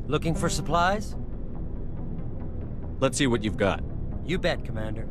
Looking for supplies? Let's see what you've got. You bet, Commander.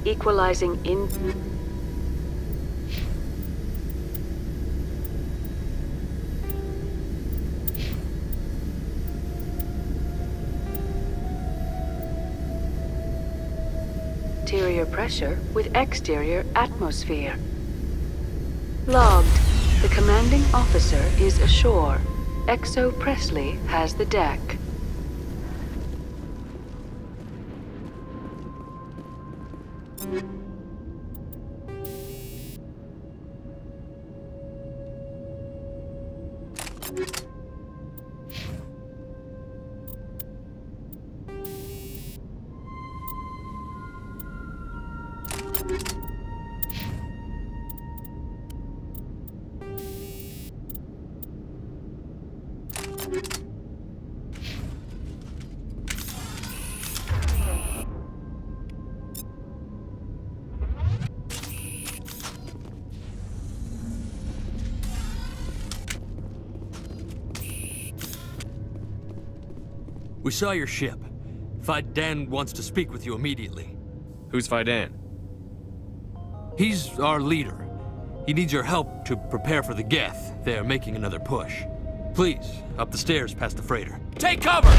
Equalizing in... Interior pressure with exterior atmosphere. Logged. The commanding officer is ashore. Exo Presley has the deck. We saw your ship. Faidan wants to speak with you immediately. Who's Faidan? He's our leader. He needs your help to prepare for the Geth. They're making another push. Please, up the stairs past the freighter. Take cover!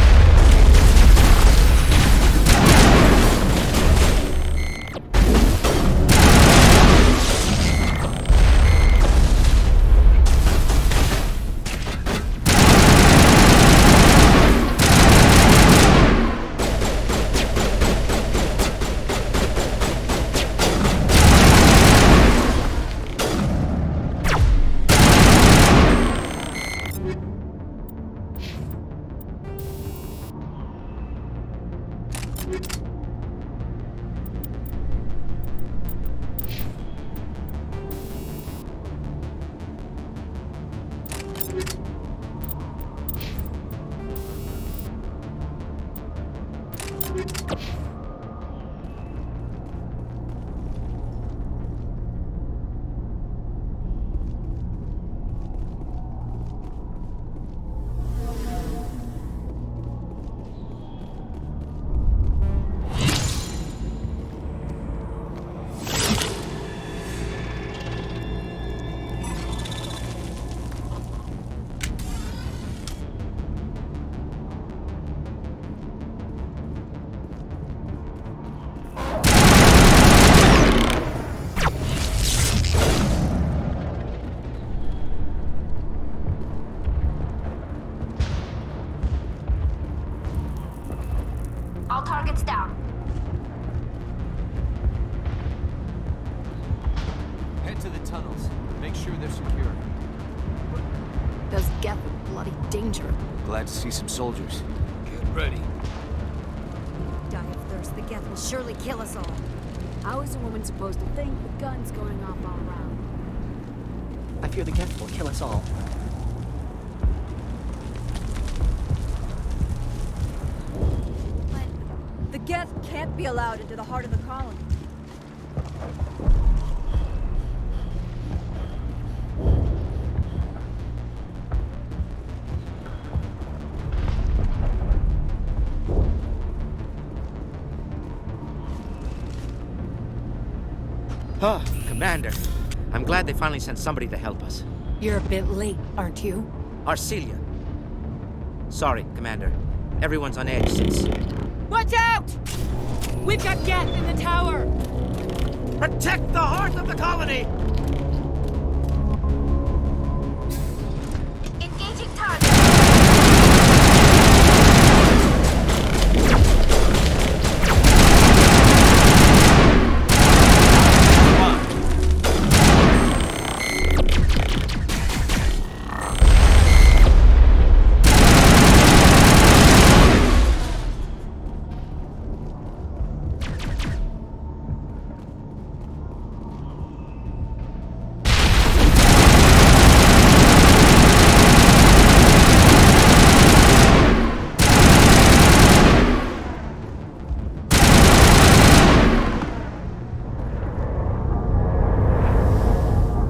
All targets down. Head to the tunnels. Make sure they're secure. Those Geth are bloody danger. Glad to see some soldiers. Get ready. Die of thirst, the Geth will surely kill us all. How is a woman supposed to think with guns going off all around? I fear the Geth will kill us all. But the Geth can't be allowed into the heart of the colony. Ah, Commander. I'm glad they finally sent somebody to help us. You're a bit late, aren't you? Arcelia. Sorry, Commander. Everyone's on edge since... Watch out! We've got Geth in the tower! Protect the heart of the colony! Engaging target!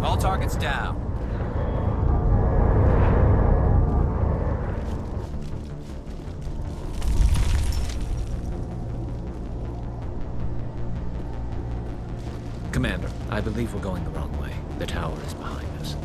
All targets down. Commander, I believe we're going the wrong way. The tower is behind us.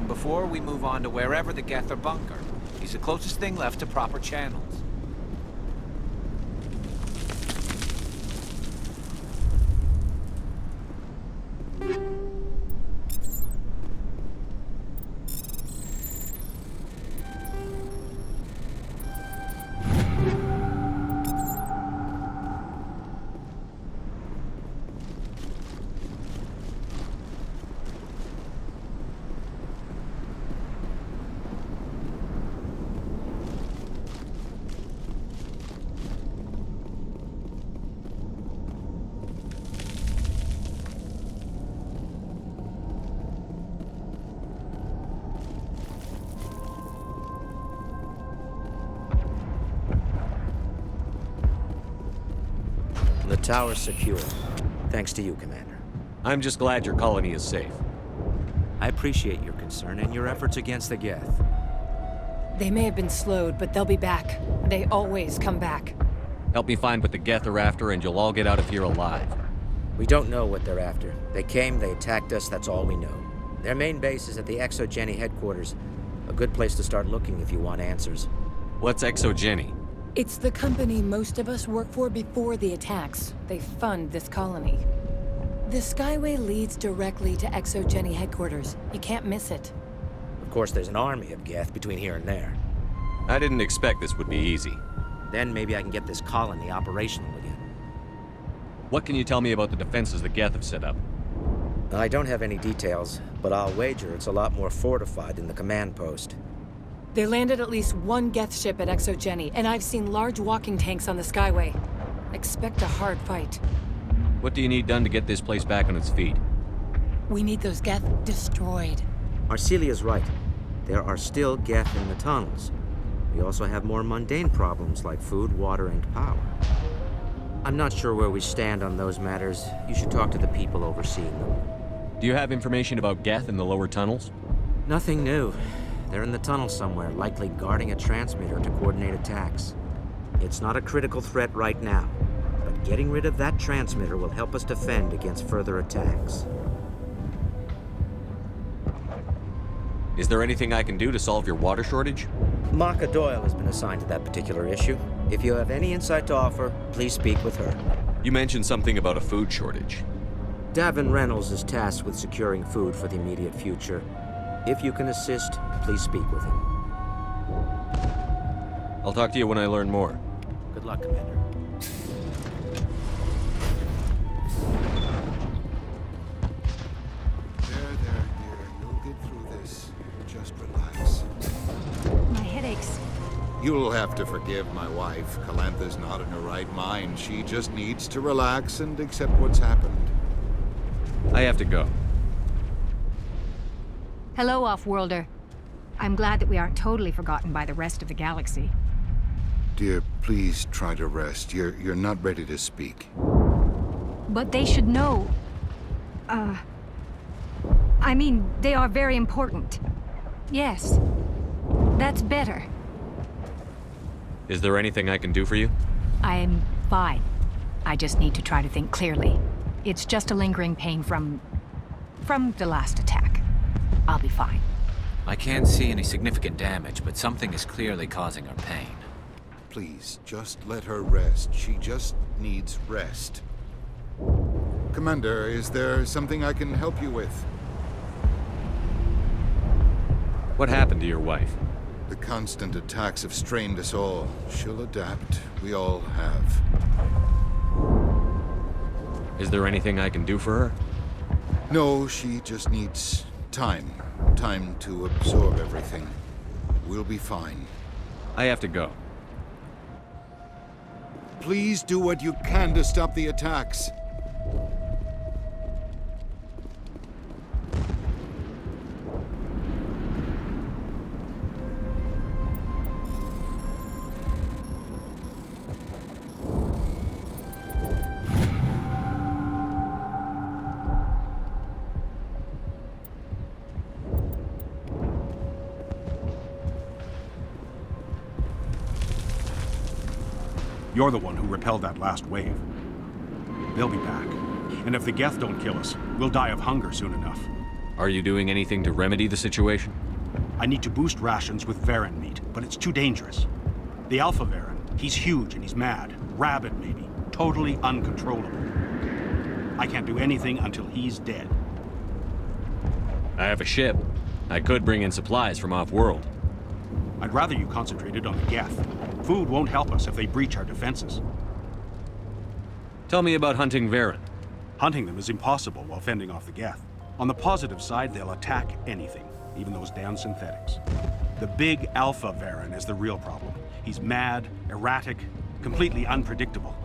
Before we move on to wherever the Geth are bunkered. He's the closest thing left to proper channels. The tower's secure. Thanks to you, Commander. I'm just glad your colony is safe. I appreciate your concern and your efforts against the Geth. They may have been slowed, but they'll be back. They always come back. Help me find what the Geth are after, and you'll all get out of here alive. We don't know what they're after. They came, they attacked us, that's all we know. Their main base is at the Exogeny headquarters. A good place to start looking if you want answers. What's Exogeny? It's the company most of us work for before the attacks. They fund this colony. The Skyway leads directly to Exogeny headquarters. You can't miss it. Of course, there's an army of Geth between here and there. I didn't expect this would be easy. Then maybe I can get this colony operational again. What can you tell me about the defenses the Geth have set up? I don't have any details, but I'll wager it's a lot more fortified than the command post. They landed at least one Geth ship at Exogeny, and I've seen large walking tanks on the Skyway. Expect a hard fight. What do you need done to get this place back on its feet? We need those Geth destroyed. Arcelia's right. There are still Geth in the tunnels. We also have more mundane problems like food, water, and power. I'm not sure where we stand on those matters. You should talk to the people overseeing them. Do you have information about Geth in the lower tunnels? Nothing new. They're in the tunnel somewhere, likely guarding a transmitter to coordinate attacks. It's not a critical threat right now, but getting rid of that transmitter will help us defend against further attacks. Is there anything I can do to solve your water shortage? Maka Doyle has been assigned to that particular issue. If you have any insight to offer, please speak with her. You mentioned something about a food shortage. Davin Reynolds is tasked with securing food for the immediate future. If you can assist, please speak with him. I'll talk to you when I learn more. Good luck, Commander. There, dear. You'll get through this. Just relax. My headaches. You'll have to forgive my wife. Calantha's not in her right mind. She just needs to relax and accept what's happened. I have to go. Hello, Off-Worlder. I'm glad that we aren't totally forgotten by the rest of the galaxy. Dear, please try to rest. You're not ready to speak. But they should know. I mean, they are very important. Yes. That's better. Is there anything I can do for you? I'm fine. I just need to try to think clearly. It's just a lingering pain from the last attack. I'll be fine. I can't see any significant damage, but something is clearly causing her pain. Please, just let her rest. She just needs rest. Commander, is there something I can help you with? What happened to your wife? The constant attacks have strained us all. She'll adapt. We all have. Is there anything I can do for her? No, she just needs time. Time to absorb everything. We'll be fine. I have to go. Please do what you can to stop the attacks. You're the one who repelled that last wave. They'll be back. And if the Geth don't kill us, we'll die of hunger soon enough. Are you doing anything to remedy the situation? I need to boost rations with Varen meat, but it's too dangerous. The Alpha Varen, he's huge and he's mad. Rabid, maybe. Totally uncontrollable. I can't do anything until he's dead. I have a ship. I could bring in supplies from off-world. I'd rather you concentrated on the Geth. Food won't help us if they breach our defenses. Tell me about hunting Varen. Hunting them is impossible while fending off the Geth. On the positive side, they'll attack anything, even those damn synthetics. The big Alpha Varen is the real problem. He's mad, erratic, completely unpredictable.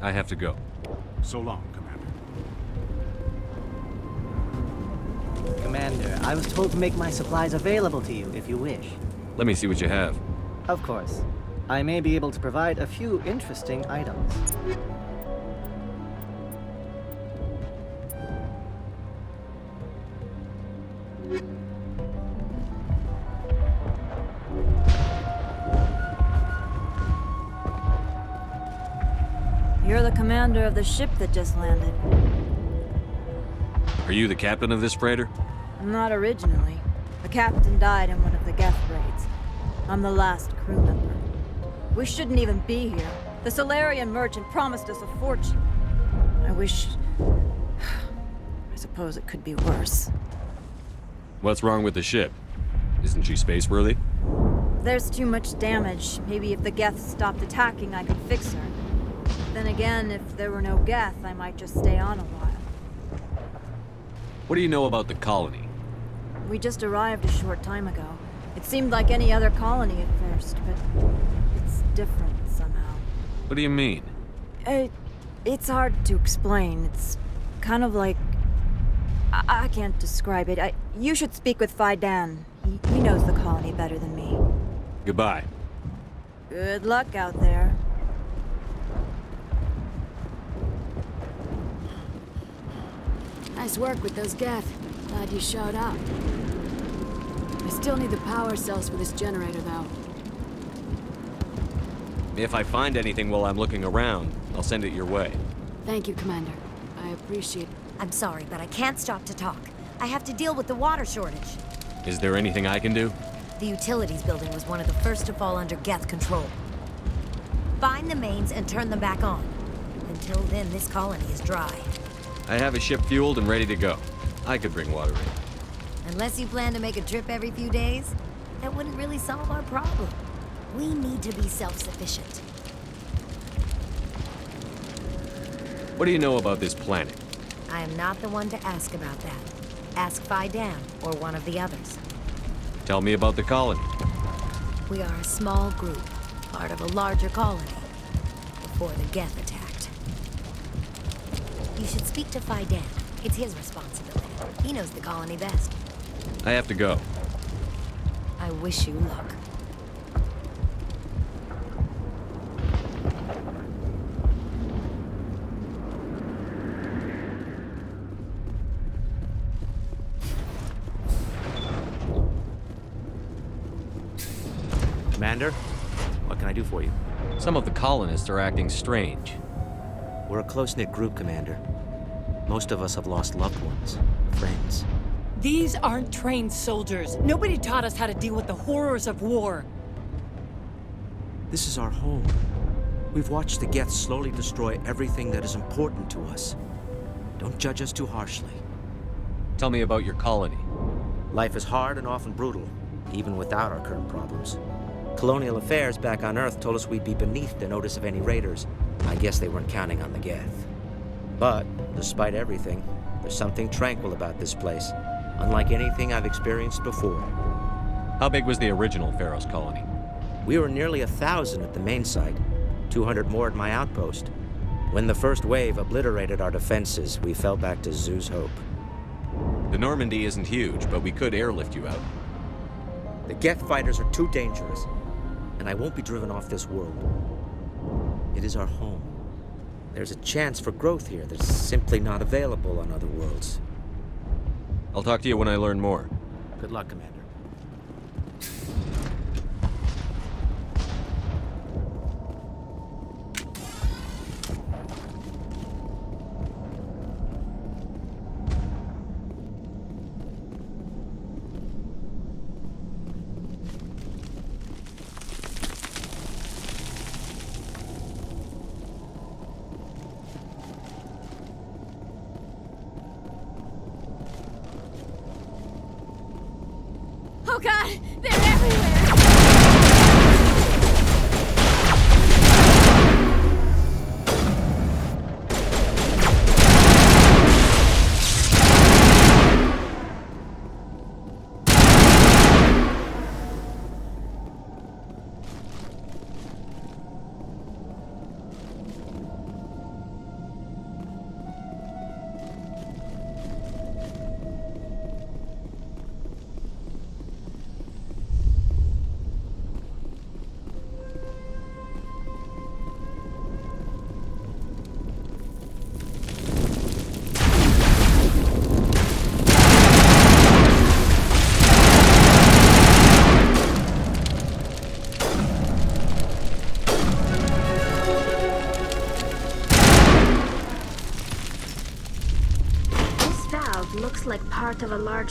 I have to go. So long, Commander. Commander, I was told to make my supplies available to you if you wish. Let me see what you have. Of course. I may be able to provide a few interesting items. You're the commander of the ship that just landed. Are you the captain of this freighter? Not originally. The captain died in one of the Geth raids. I'm the last crew member. We shouldn't even be here. The Solarian merchant promised us a fortune. I wish... I suppose it could be worse. What's wrong with the ship? Isn't she space-worthy? There's too much damage. Maybe if the Geth stopped attacking, I could fix her. Then again, if there were no Geth, I might just stay on a while. What do you know about the colony? We just arrived a short time ago. It seemed like any other colony at first, but it's different somehow. What do you mean? It's hard to explain. It's kind of like... I can't describe it. You should speak with Fidan. He knows the colony better than me. Goodbye. Good luck out there. Nice work with those Geth. Glad you showed up. I still need the power cells for this generator, though. If I find anything while I'm looking around, I'll send it your way. Thank you, Commander. I appreciate it. I'm sorry, but I can't stop to talk. I have to deal with the water shortage. Is there anything I can do? The utilities building was one of the first to fall under Geth control. Find the mains and turn them back on. Until then, this colony is dry. I have a ship fueled and ready to go. I could bring water in. Unless you plan to make a trip every few days, that wouldn't really solve our problem. We need to be self-sufficient. What do you know about this planet? I am not the one to ask about that. Ask Fidan or one of the others. Tell me about the colony. We are a small group, part of a larger colony, before the Geth attacked. You should speak to Fidan. It's his responsibility. He knows the colony best. I have to go. I wish you luck. Commander, what can I do for you? Some of the colonists are acting strange. We're a close-knit group, Commander. Most of us have lost loved ones, friends. These aren't trained soldiers. Nobody taught us how to deal with the horrors of war. This is our home. We've watched the Geth slowly destroy everything that is important to us. Don't judge us too harshly. Tell me about your colony. Life is hard and often brutal, even without our current problems. Colonial affairs back on Earth told us we'd be beneath the notice of any raiders. I guess they weren't counting on the Geth. But, despite everything, there's something tranquil about this place, unlike anything I've experienced before. How big was the original Feros colony? We were nearly 1,000 at the main site, 200 more at my outpost. When the first wave obliterated our defenses, we fell back to Zoo's Hope. The Normandy isn't huge, but we could airlift you out. The Geth fighters are too dangerous, and I won't be driven off this world. It is our home. There's a chance for growth here that's simply not available on other worlds. I'll talk to you when I learn more. Good luck, Commander. Oh god! They're everywhere!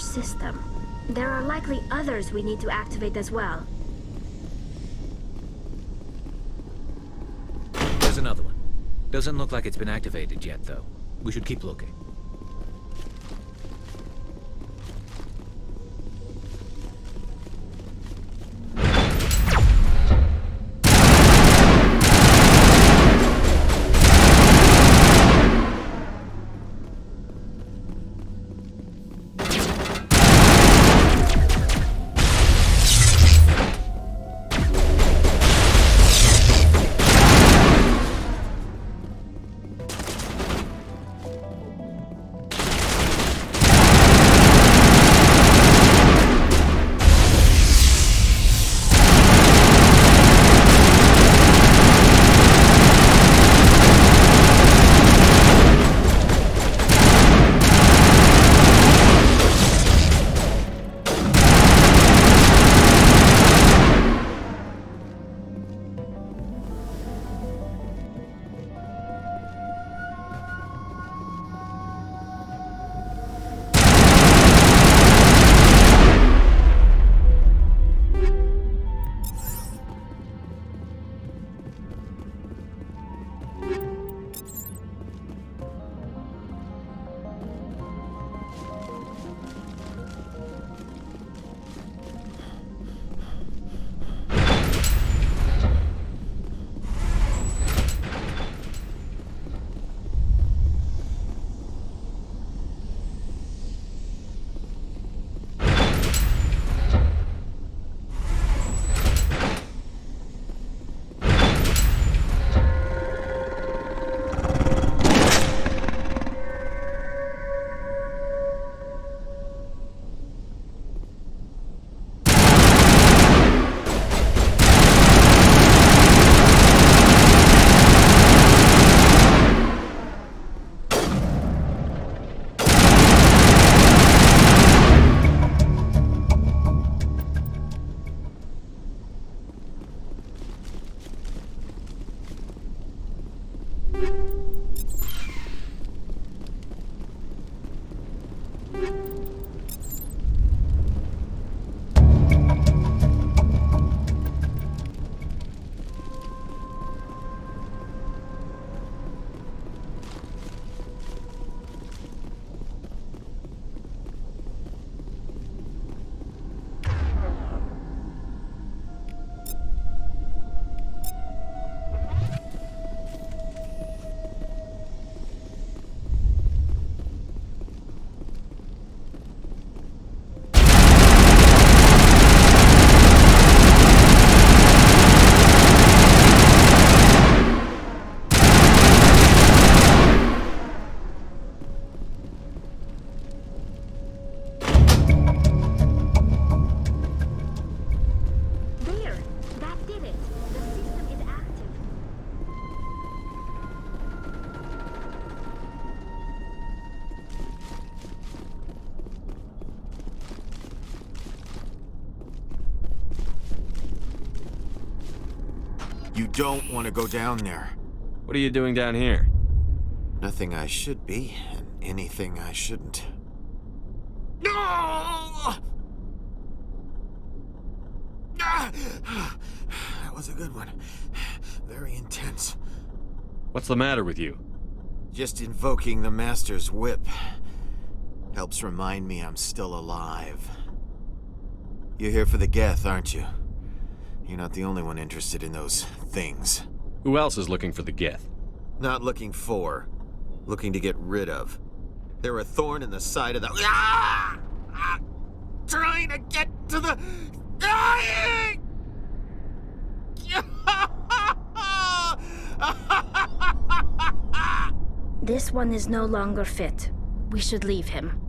system. There are likely others we need to activate as well. There's another one. Doesn't look like it's been activated yet, though. We should keep looking. You don't want to go down there. What are you doing down here? Nothing I should be, and anything I shouldn't. No! That was a good one. Very intense. What's the matter with you? Just invoking the Master's whip helps remind me I'm still alive. You're here for the Geth, aren't you? You're not the only one interested in those things. Who else is looking for the Geth? Not looking for. Looking to get rid of. They're a thorn in the side of the... Ah! Ah! Trying to get to the... Dying! This one is no longer fit. We should leave him.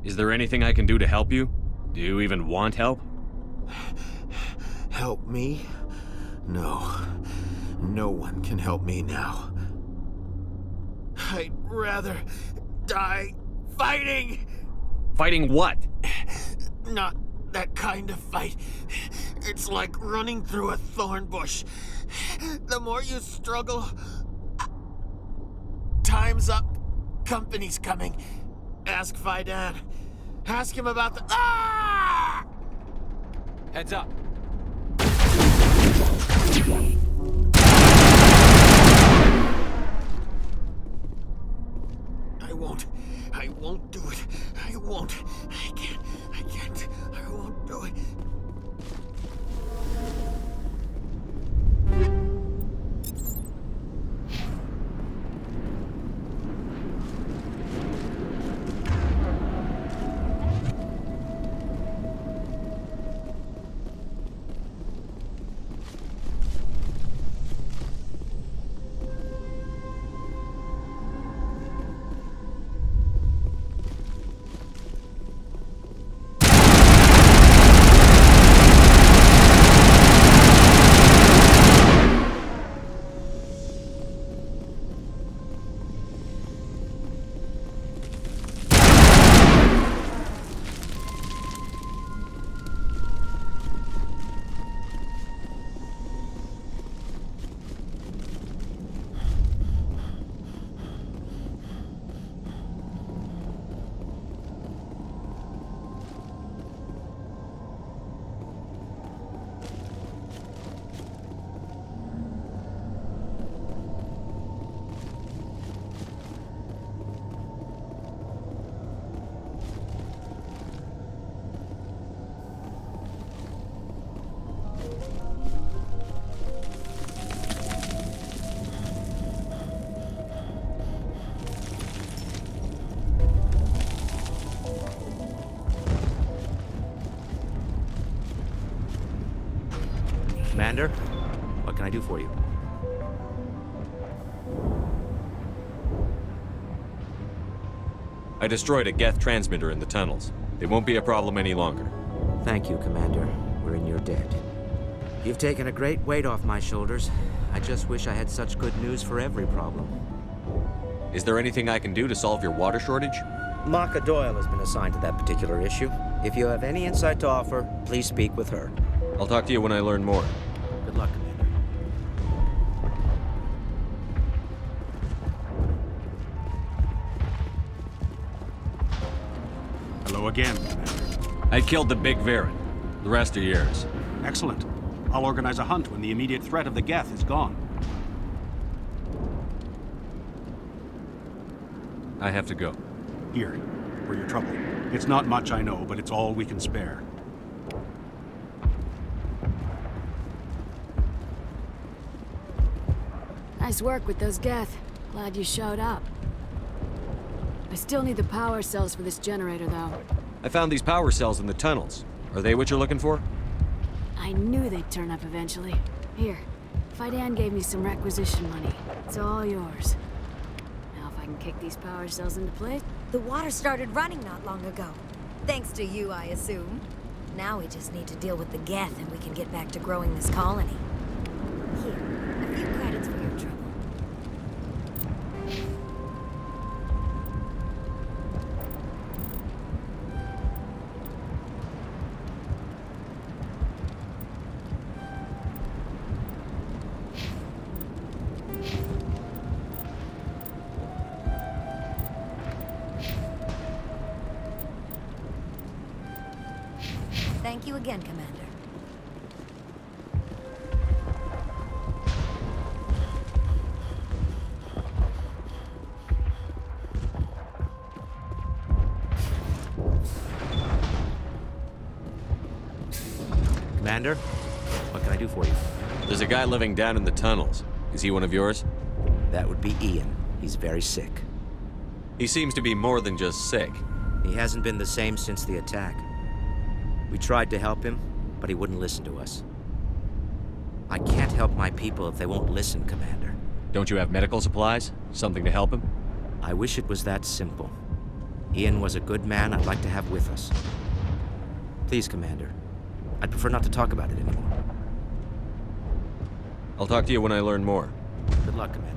Is there anything I can do to help you? Do you even want help? Help me? No. No one can help me now. I'd rather die fighting! Fighting what? Not that kind of fight. It's like running through a thorn bush. The more you struggle... Time's up. Company's coming. Ask Faidan. Ask him about the... Ah! Heads up. I won't do it. I won't. I can't. I won't do it. Commander, what can I do for you? I destroyed a Geth transmitter in the tunnels. It won't be a problem any longer. Thank you, Commander. We're in your debt. You've taken a great weight off my shoulders. I just wish I had such good news for every problem. Is there anything I can do to solve your water shortage? Maka Doyle has been assigned to that particular issue. If you have any insight to offer, please speak with her. I'll talk to you when I learn more. Good luck, Commander. Hello again, Commander. I killed the big Varen. The rest are yours. Excellent. I'll organize a hunt when the immediate threat of the Geth is gone. I have to go. Here, for your trouble. It's not much, I know, but it's all we can spare. Nice work with those Geth. Glad you showed up. I still need the power cells for this generator, though. I found these power cells in the tunnels. Are they what you're looking for? I knew they'd turn up eventually. Here, Fidan gave me some requisition money. It's all yours. Now if I can kick these power cells into place... The water started running not long ago. Thanks to you, I assume. Now we just need to deal with the Geth and we can get back to growing this colony. Here, a few credits for your trouble. Thank you again, Commander. Commander, what can I do for you? There's a guy living down in the tunnels. Is he one of yours? That would be Ian. He's very sick. He seems to be more than just sick. He hasn't been the same since the attack. We tried to help him, but he wouldn't listen to us. I can't help my people if they won't listen, Commander. Don't you have medical supplies? Something to help him? I wish it was that simple. Ian was a good man I'd like to have with us. Please, Commander. I'd prefer not to talk about it anymore. I'll talk to you when I learn more. Good luck, Commander.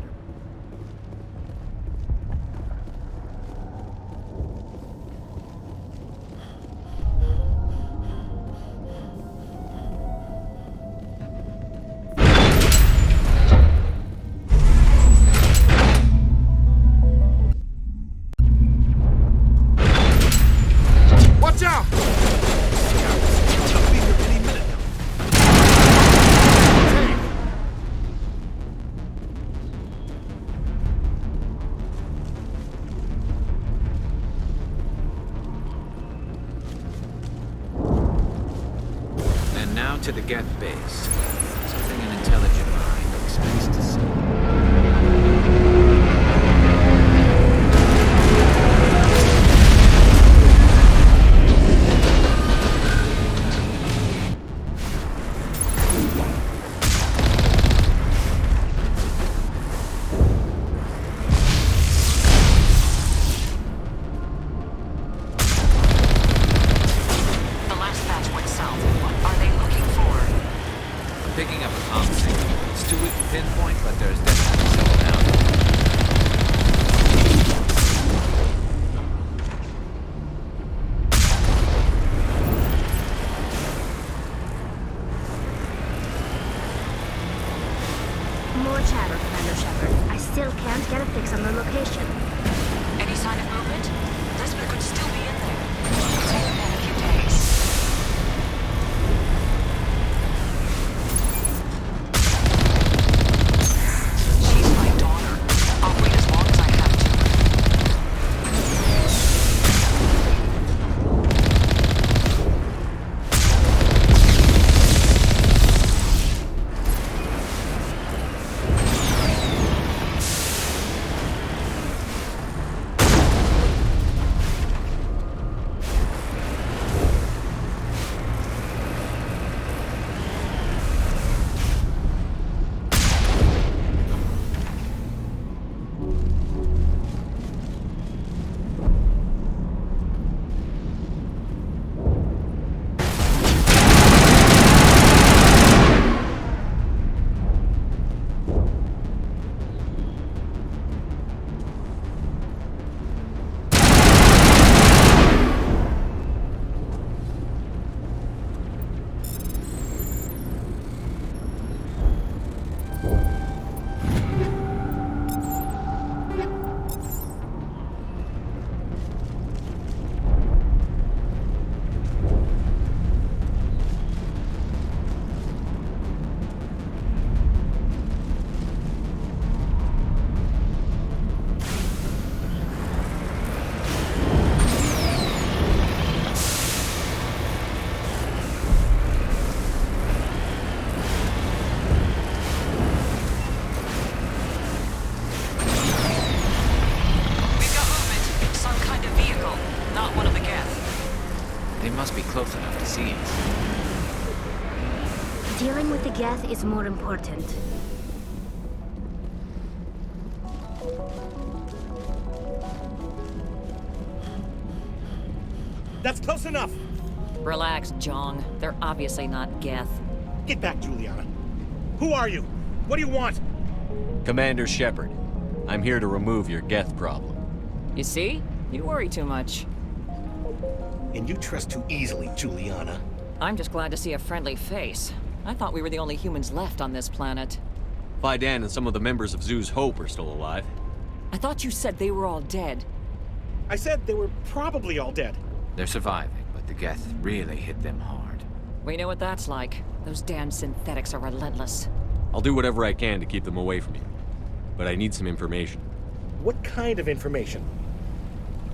Down to the Geth base. Something an intelligent mind expects to see. Picking up a comm signal. It's too weak to pinpoint, but there's definitely someone out. More chatter, Commander Shepard. I still can't get a fix on the location. Any sign of movement? Lisbeth could still be in there. It's only been a few days. They must be close enough to see us. Dealing with the Geth is more important. That's close enough! Relax, Jong. They're obviously not Geth. Get back, Juliana. Who are you? What do you want? Commander Shepard. I'm here to remove your Geth problem. You see? You worry too much. And you trust too easily, Juliana. I'm just glad to see a friendly face. I thought we were the only humans left on this planet. Fidan and some of the members of Zoo's Hope are still alive. I thought you said they were all dead. I said they were probably all dead. They're surviving, but the Geth really hit them hard. We know what that's like. Those damn synthetics are relentless. I'll do whatever I can to keep them away from you. But I need some information. What kind of information?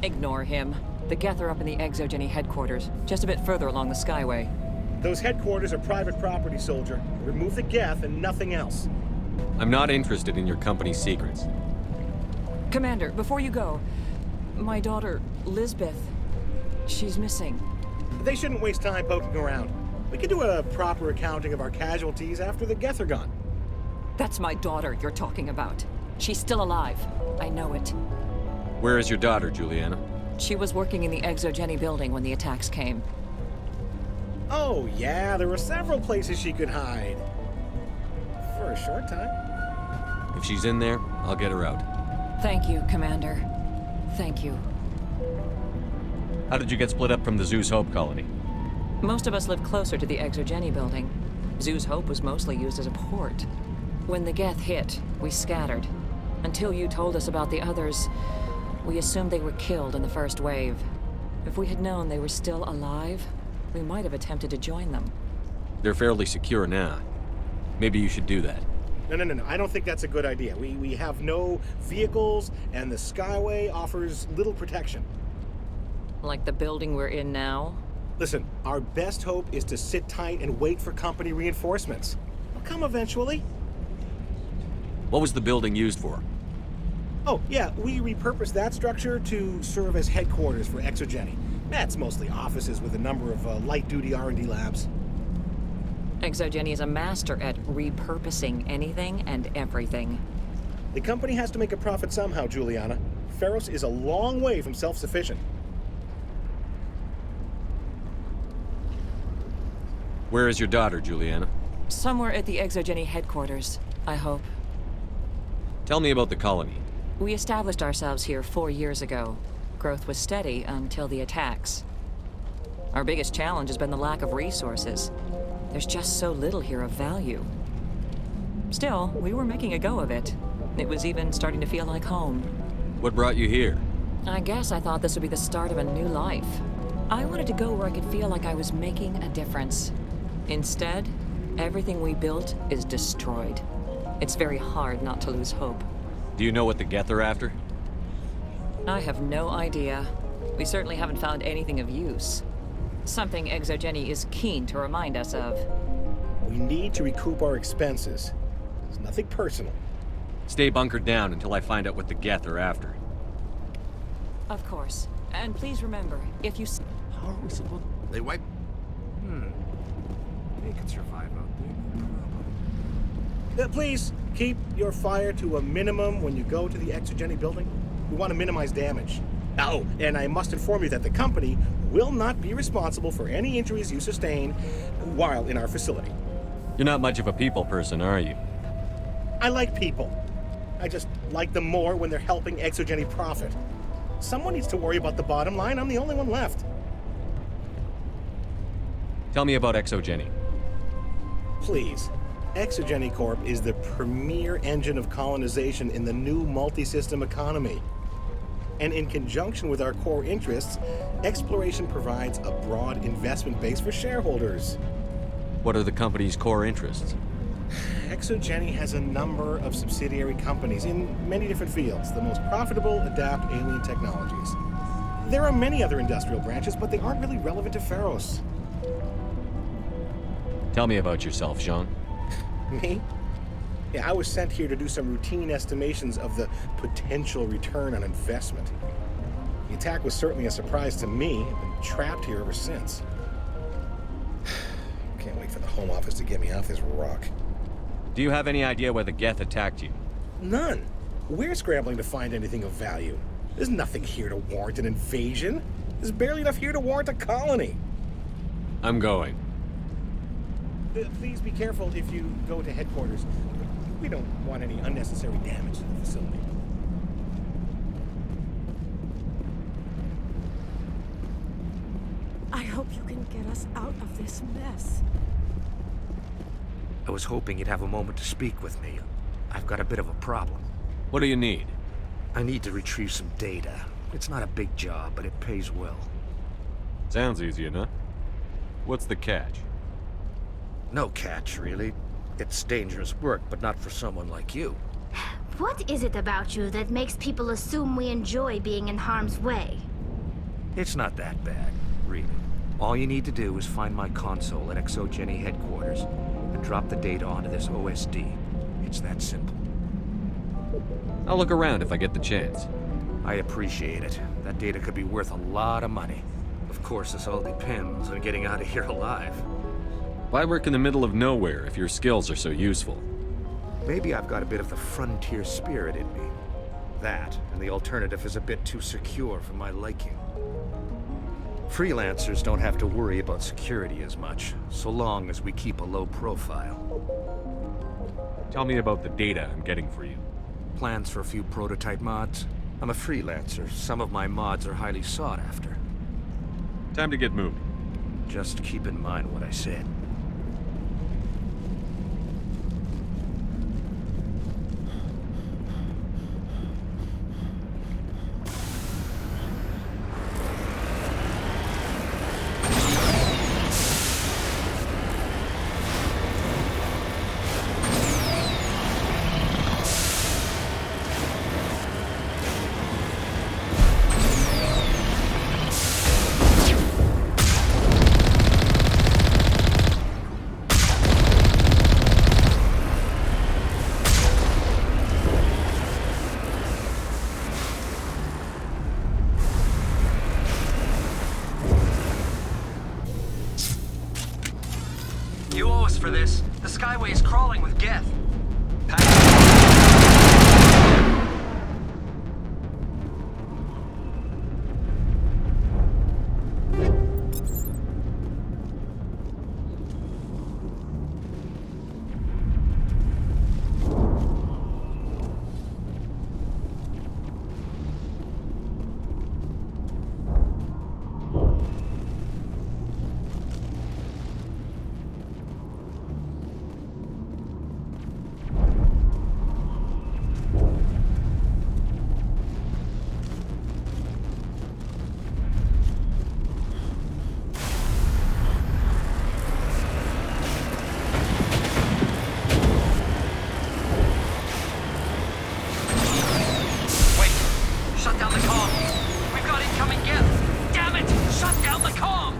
Ignore him. The Geth are up in the Exogeny headquarters, just a bit further along the Skyway. Those headquarters are private property, soldier. Remove the Geth and nothing else. I'm not interested in your company's secrets. Commander, before you go, my daughter, Lisbeth, she's missing. They shouldn't waste time poking around. We can do a proper accounting of our casualties after the Geth are gone. That's my daughter you're talking about. She's still alive. I know it. Where is your daughter, Juliana? She was working in the Exogeny building when the attacks came. Oh, yeah, there were several places she could hide. For a short time. If she's in there, I'll get her out. Thank you, Commander. Thank you. How did you get split up from the Zoo's Hope colony? Most of us lived closer to the Exogeny building. Zoo's Hope was mostly used as a port. When the Geth hit, we scattered. Until you told us about the others, we assumed they were killed in the first wave. If we had known they were still alive, we might have attempted to join them. They're fairly secure now. Maybe you should do that. No. I don't think that's a good idea. We have no vehicles, and the Skyway offers little protection. Like the building we're in now? Listen, our best hope is to sit tight and wait for company reinforcements. They'll come eventually. What was the building used for? Oh, yeah, we repurposed that structure to serve as headquarters for Exogeny. That's mostly offices with a number of light-duty R&D labs. Exogeny is a master at repurposing anything and everything. The company has to make a profit somehow, Juliana. Feros is a long way from self-sufficient. Where is your daughter, Juliana? Somewhere at the Exogeny headquarters, I hope. Tell me about the colony. We established ourselves here 4 years ago. Growth was steady until the attacks. Our biggest challenge has been the lack of resources. There's just so little here of value. Still, we were making a go of it. It was even starting to feel like home. What brought you here? I guess I thought this would be the start of a new life. I wanted to go where I could feel like I was making a difference. Instead, everything we built is destroyed. It's very hard not to lose hope. Do you know what the Geth are after? I have no idea. We certainly haven't found anything of use. Something Exogeny is keen to remind us of. We need to recoup our expenses. It's nothing personal. Stay bunkered down until I find out what the Geth are after. Of course. And please remember, if you... How are we supposed... They wipe... They can survive out there. Please, keep your fire to a minimum when you go to the Exogeny building. We want to minimize damage. Oh, and I must inform you that the company will not be responsible for any injuries you sustain while in our facility. You're not much of a people person, are you? I like people. I just like them more when they're helping Exogeny profit. Someone needs to worry about the bottom line. I'm the only one left. Tell me about Exogeny. Please. Exogeny Corp is the premier engine of colonization in the new multi-system economy. And in conjunction with our core interests, exploration provides a broad investment base for shareholders. What are the company's core interests? Exogeny has a number of subsidiary companies in many different fields. The most profitable adapt alien technologies. There are many other industrial branches, but they aren't really relevant to Feros. Tell me about yourself, Jean. Me? Yeah, I was sent here to do some routine estimations of the potential return on investment. The attack was certainly a surprise to me. I've been trapped here ever since. Can't wait for the Home Office to get me off this rock. Do you have any idea why the Geth attacked you? None. We're scrambling to find anything of value. There's nothing here to warrant an invasion. There's barely enough here to warrant a colony. I'm going. Please be careful if you go to headquarters. We don't want any unnecessary damage to the facility. I hope you can get us out of this mess. I was hoping you'd have a moment to speak with me. I've got a bit of a problem. What do you need? I need to retrieve some data. It's not a big job, but it pays well. Sounds easy enough. What's the catch? No catch, really. It's dangerous work, but not for someone like you. What is it about you that makes people assume we enjoy being in harm's way? It's not that bad, really. All you need to do is find my console at Exogeny headquarters and drop the data onto this OSD. It's that simple. I'll look around if I get the chance. I appreciate it. That data could be worth a lot of money. Of course, this all depends on getting out of here alive. Why work in the middle of nowhere if your skills are so useful? Maybe I've got a bit of the frontier spirit in me. That, and the alternative is a bit too secure for my liking. Freelancers don't have to worry about security as much, so long as we keep a low profile. Tell me about the data I'm getting for you. Plans for a few prototype mods? I'm a freelancer. Some of my mods are highly sought after. Time to get moving. Just keep in mind what I said. You owe us for this. The Skyway is crawling with Geth. Shut down the comm! We've got incoming Geth! Damn it! Shut down the comm!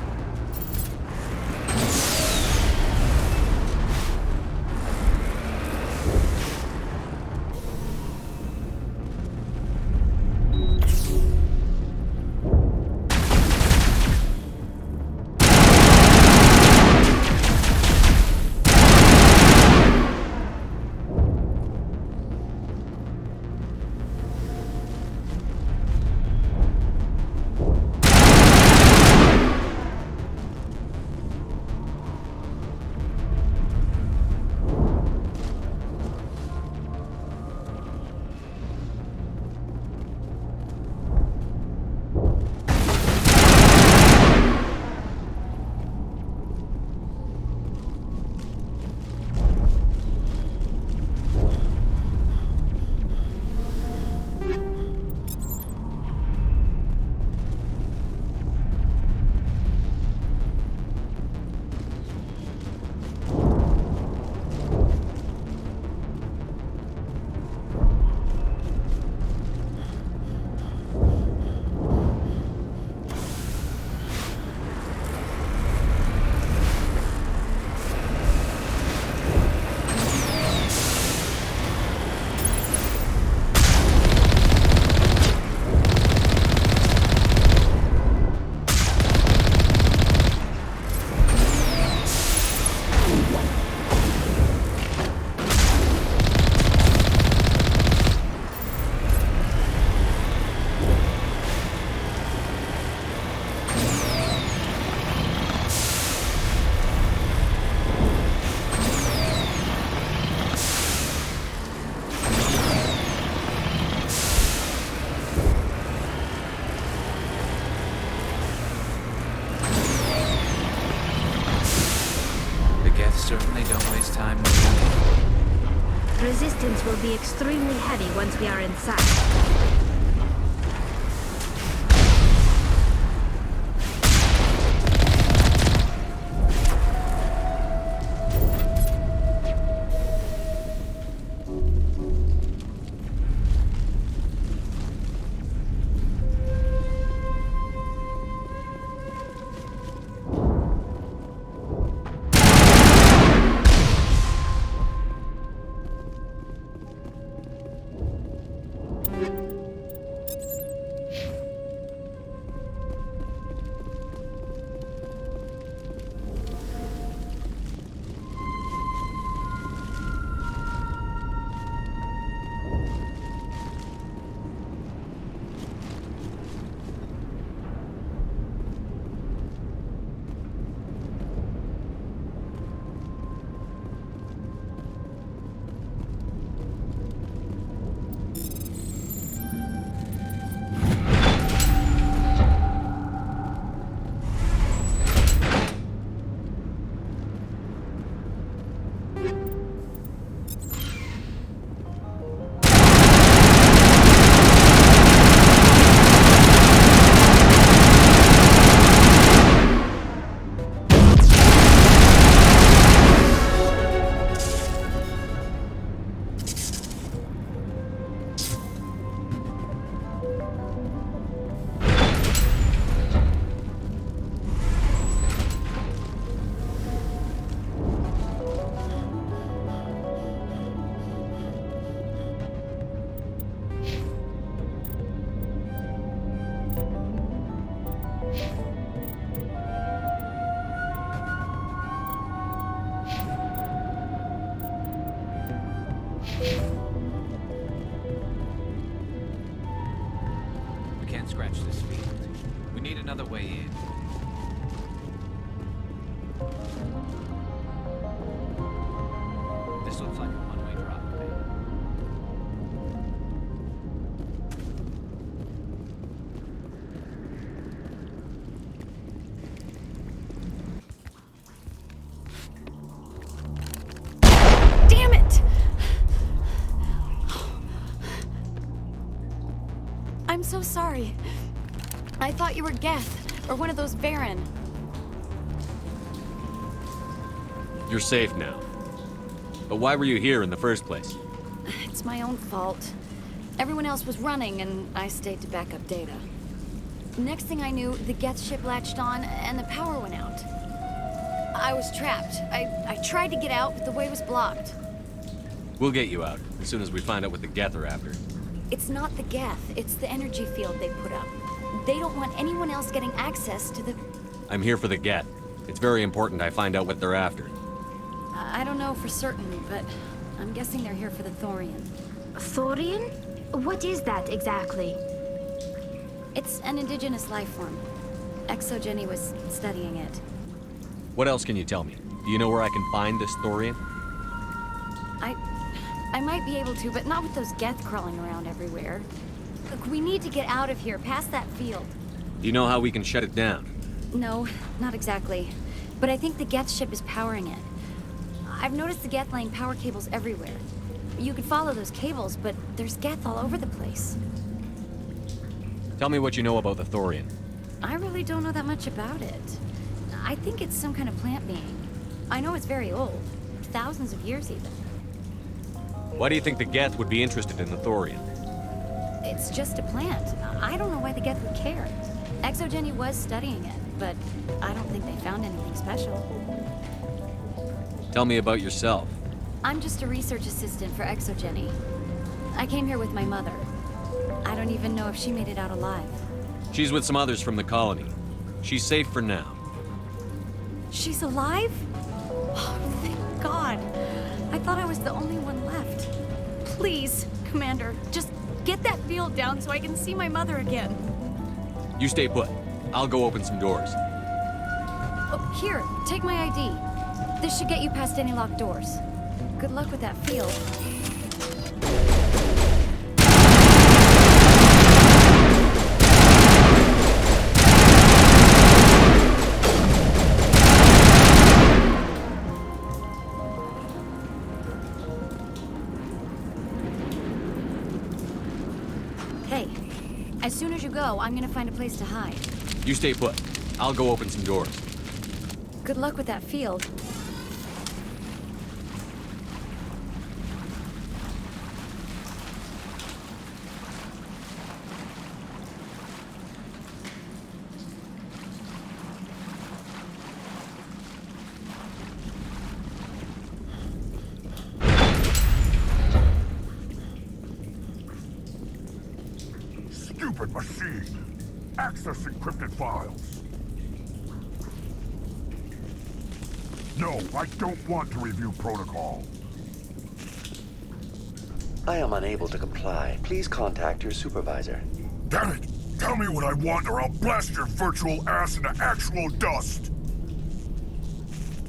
Certainly don't waste time moving. Resistance will be extremely heavy once we are inside. scratch this field. We need another way in. This looks like a one-way drop. Damn it! I'm so sorry. I thought you were Geth, or one of those Baron. You're safe now. But why were you here in the first place? It's my own fault. Everyone else was running, and I stayed to back up data. Next thing I knew, the Geth ship latched on, and the power went out. I was trapped. I tried to get out, but the way was blocked. We'll get you out, as soon as we find out what the Geth are after. It's not the Geth, it's the energy field they put up. They don't want anyone else getting access to the... I'm here for the Geth. It's very important I find out what they're after. I don't know for certain, but I'm guessing they're here for the Thorian. Thorian? What is that exactly? It's an indigenous life form. Exogeny was studying it. What else can you tell me? Do you know where I can find this Thorian? I might be able to, but not with those Geth crawling around everywhere. Look, we need to get out of here, past that field. Do you know how we can shut it down? No, not exactly. But I think the Geth ship is powering it. I've noticed the Geth laying power cables everywhere. You could follow those cables, but there's Geth all over the place. Tell me what you know about the Thorian. I really don't know that much about it. I think it's some kind of plant being. I know it's very old. Thousands of years, even. Why do you think the Geth would be interested in the Thorian? It's just a plant. I don't know why the Geth would care. Exogeny was studying it, but I don't think they found anything special. Tell me about yourself. I'm just a research assistant for Exogeny. I came here with my mother. I don't even know if she made it out alive. She's with some others from the colony. She's safe for now. She's alive? Oh, thank God. I thought I was the only one left. Please, Commander, just get that field down so I can see my mother again. You stay put. I'll go open some doors. Oh, here, take my ID. This should get you past any locked doors. Good luck with that field. Hey, as soon as you go, I'm gonna find a place to hide. You stay put. I'll go open some doors. Good luck with that field. Stupid machine! Access encrypted files. No, I don't want to review protocol. I am unable to comply. Please contact your supervisor. Damn it! Tell me what I want or I'll blast your virtual ass into actual dust!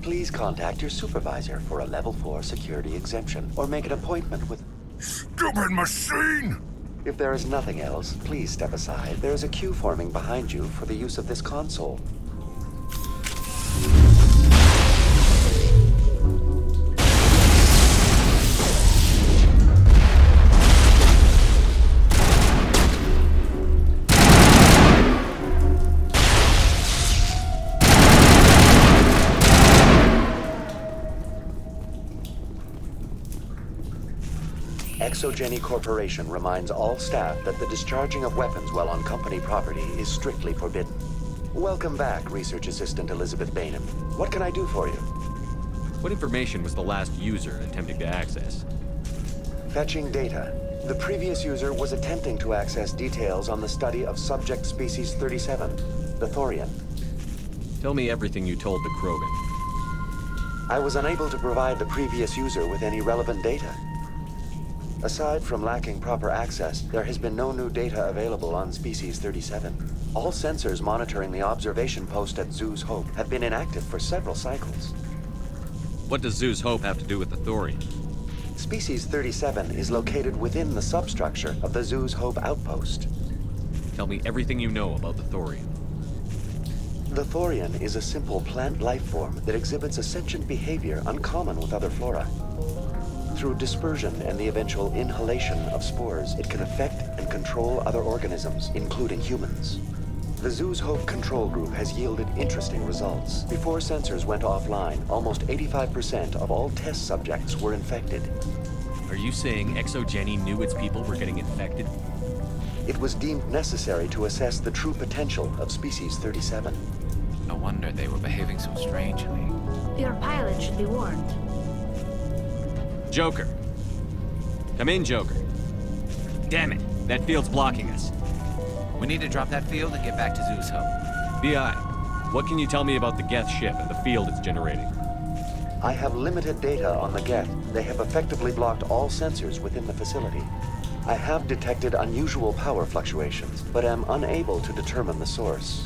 Please contact your supervisor for a level 4 security exemption, or make an appointment with... Stupid machine! If there is nothing else, please step aside. There is a queue forming behind you for the use of this console. Exogeny Corporation reminds all staff that the discharging of weapons while on company property is strictly forbidden. Welcome back, Research Assistant Elizabeth Bainham. What can I do for you? What information was the last user attempting to access? Fetching data. The previous user was attempting to access details on the study of subject species 37, the Thorian. Tell me everything you told the Krogan. I was unable to provide the previous user with any relevant data. Aside from lacking proper access, there has been no new data available on Species 37. All sensors monitoring the observation post at Zeus Hope have been inactive for several cycles. What does Zeus Hope have to do with the Thorian? Species 37 is located within the substructure of the Zeus Hope outpost. Tell me everything you know about the Thorian. The Thorian is a simple plant life form that exhibits a sentient behavior uncommon with other flora. Through dispersion and the eventual inhalation of spores, it can affect and control other organisms, including humans. The Zeus Hope control group has yielded interesting results. Before sensors went offline, almost 85% of all test subjects were infected. Are you saying ExoGeni knew its people were getting infected? It was deemed necessary to assess the true potential of Species 37. No wonder they were behaving so strangely. Your pilot should be warned. Joker. Come in, Joker. Damn it, that field's blocking us. We need to drop that field and get back to Zeus Hope. BI, what can you tell me about the Geth ship and the field it's generating? I have limited data on the Geth. They have effectively blocked all sensors within the facility. I have detected unusual power fluctuations, but am unable to determine the source.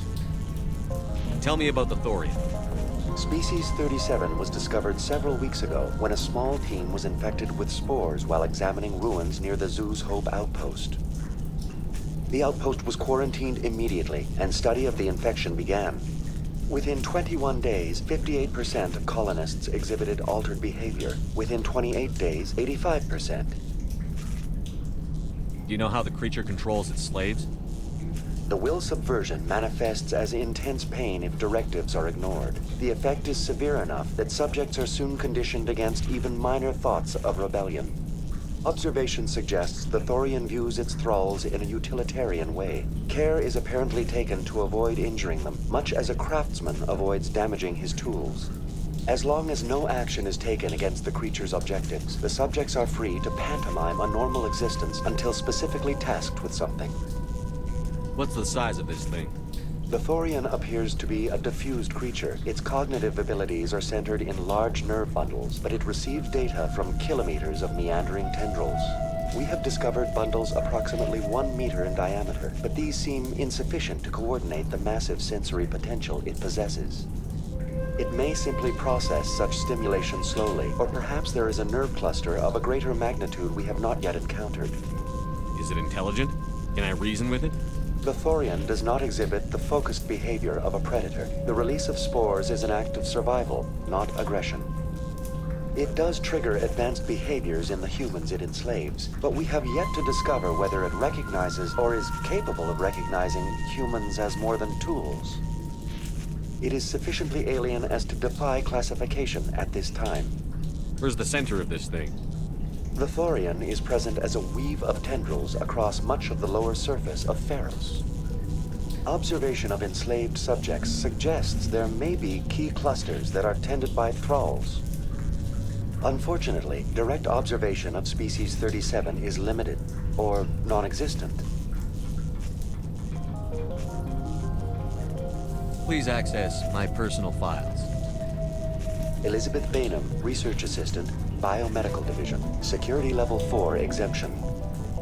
Tell me about the Thorian. Species 37 was discovered several weeks ago when a small team was infected with spores while examining ruins near the Zeus Hope outpost. The outpost was quarantined immediately, and study of the infection began. Within 21 days, 58% of colonists exhibited altered behavior. Within 28 days, 85%. Do you know how the creature controls its slaves? The will subversion manifests as intense pain if directives are ignored. The effect is severe enough that subjects are soon conditioned against even minor thoughts of rebellion. Observation suggests the Thorian views its thralls in a utilitarian way. Care is apparently taken to avoid injuring them, much as a craftsman avoids damaging his tools. As long as no action is taken against the creature's objectives, the subjects are free to pantomime a normal existence until specifically tasked with something. What's the size of this thing? The Thorian appears to be a diffused creature. Its cognitive abilities are centered in large nerve bundles, but it receives data from kilometers of meandering tendrils. We have discovered bundles approximately 1 meter in diameter, but these seem insufficient to coordinate the massive sensory potential it possesses. It may simply process such stimulation slowly, or perhaps there is a nerve cluster of a greater magnitude we have not yet encountered. Is it intelligent? Can I reason with it? The Thorian does not exhibit the focused behavior of a predator. The release of spores is an act of survival, not aggression. It does trigger advanced behaviors in the humans it enslaves, but we have yet to discover whether it recognizes or is capable of recognizing humans as more than tools. It is sufficiently alien as to defy classification at this time. Where's the center of this thing? The Thorian is present as a weave of tendrils across much of the lower surface of Feros. Observation of enslaved subjects suggests there may be key clusters that are tended by thralls. Unfortunately, direct observation of Species 37 is limited, or non-existent. Please access my personal files. Elizabeth Bainham, Research Assistant, Biomedical Division, Security Level 4 exemption.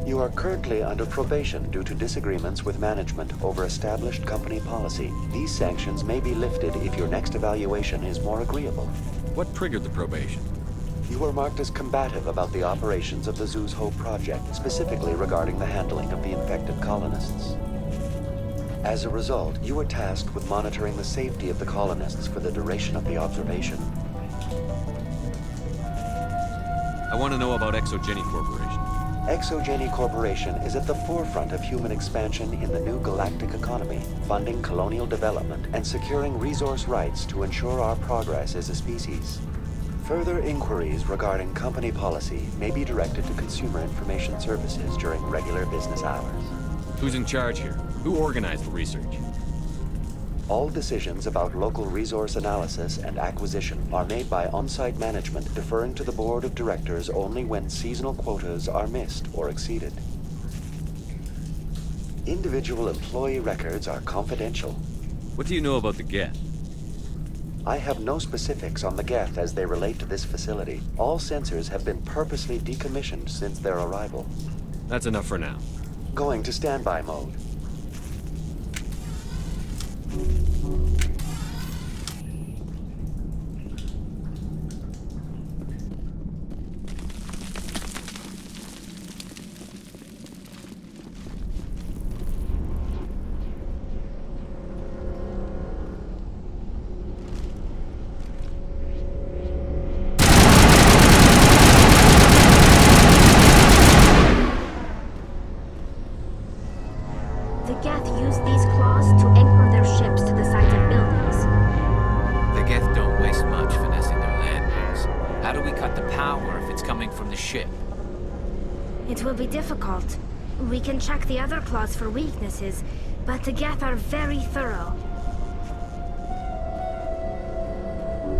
You are currently under probation due to disagreements with management over established company policy. These sanctions may be lifted if your next evaluation is more agreeable. What triggered the probation? You were marked as combative about the operations of the Zeus Hope project, specifically regarding the handling of the infected colonists. As a result, you were tasked with monitoring the safety of the colonists for the duration of the observation. I want to know about ExoGeni Corporation. ExoGeni Corporation is at the forefront of human expansion in the new galactic economy, funding colonial development and securing resource rights to ensure our progress as a species. Further inquiries regarding company policy may be directed to Consumer Information Services during regular business hours. Who's in charge here? Who organized the research? All decisions about local resource analysis and acquisition are made by on-site management, deferring to the board of directors only when seasonal quotas are missed or exceeded. Individual employee records are confidential. What do you know about the Geth? I have no specifics on the Geth as they relate to this facility. All sensors have been purposely decommissioned since their arrival. That's enough for now. Going to standby mode. The Geth use these claws to anchor their ships to the sides of buildings. The Geth don't waste much finessing their landings. How do we cut the power if it's coming from the ship? It will be difficult. We can check the other claws for weaknesses, but the Geth are very thorough.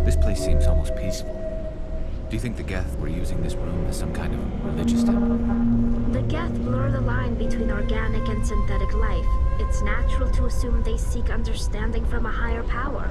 This place seems almost peaceful. Do you think the Geth were using this room as some kind of religious temple? The Geth blur the line between organic and synthetic life. It's natural to assume they seek understanding from a higher power.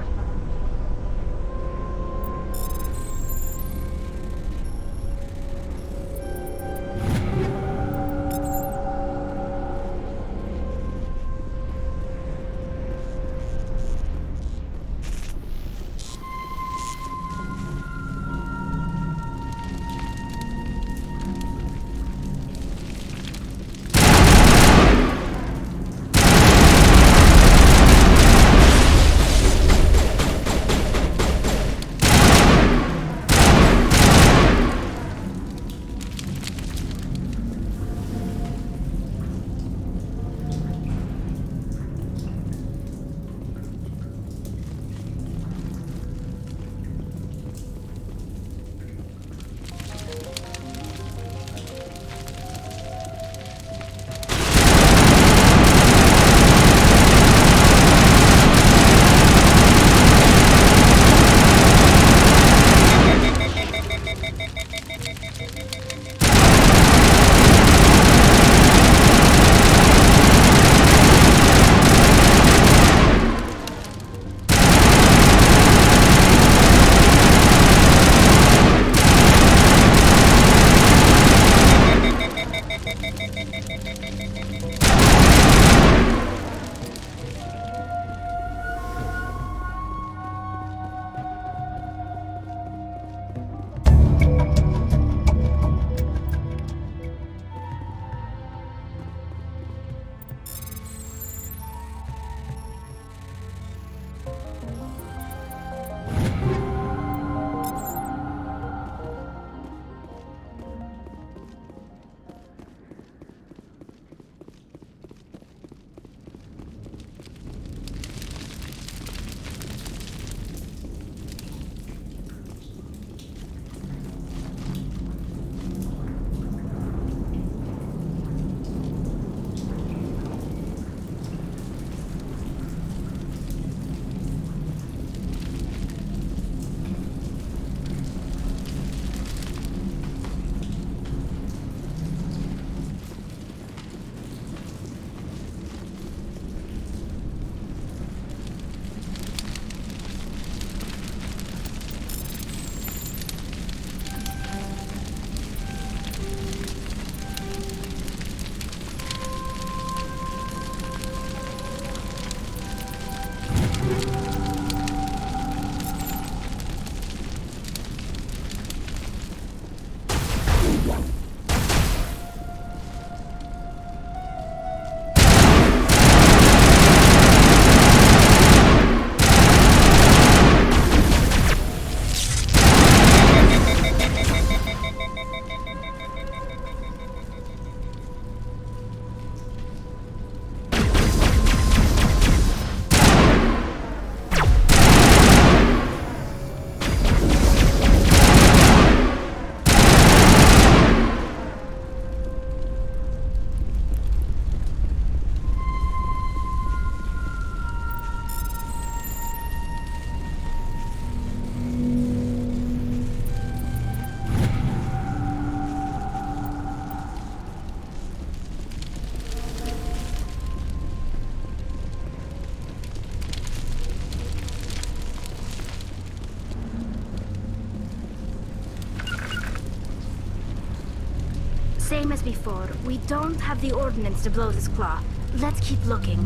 Same as before, we don't have the ordnance to blow this claw. Let's keep looking.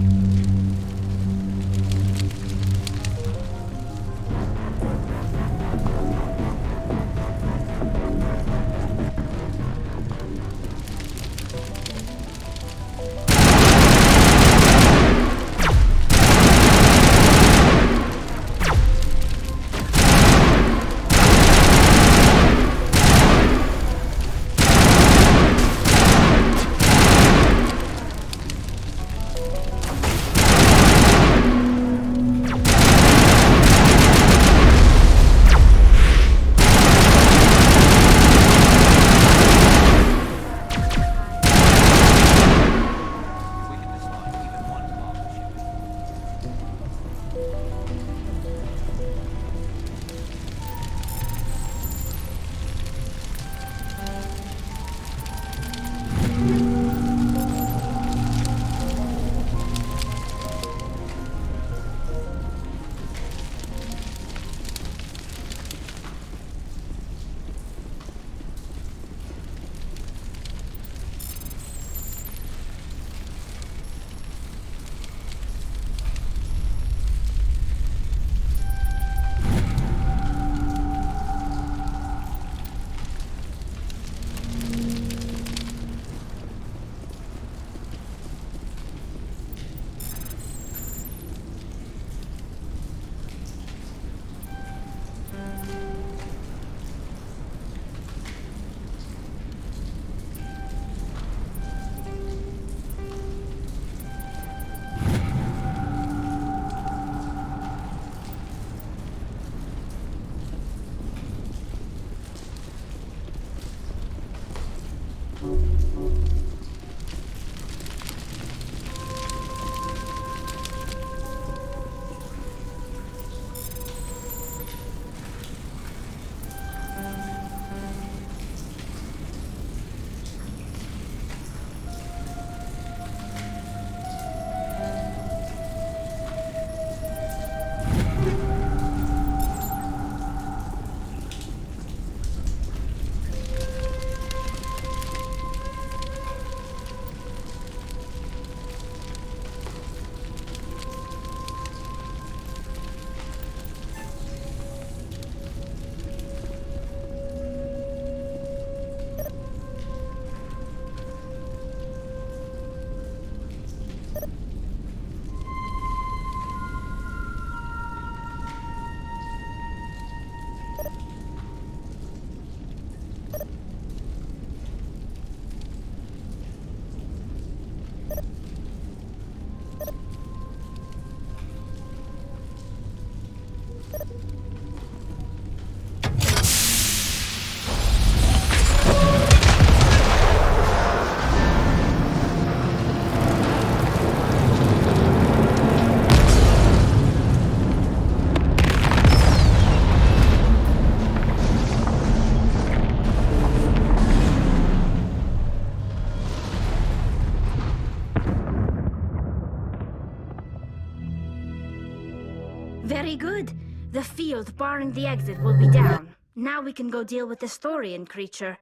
Very good. The field barring the exit will be down. Now we can go deal with this Thorian creature.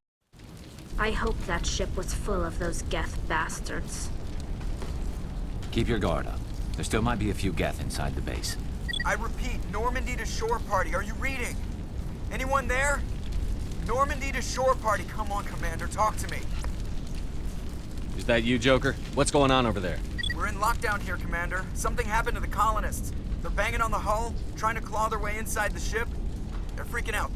I hope that ship was full of those Geth bastards. Keep your guard up. There still might be a few Geth inside the base. I repeat, Normandy to shore party. Are you reading? Anyone there? Normandy to shore party. Come on, Commander. Talk to me. Is that you, Joker? What's going on over there? We're in lockdown here, Commander. Something happened to the colonists. They're banging on the hull, trying to claw their way inside the ship. They're freaking out.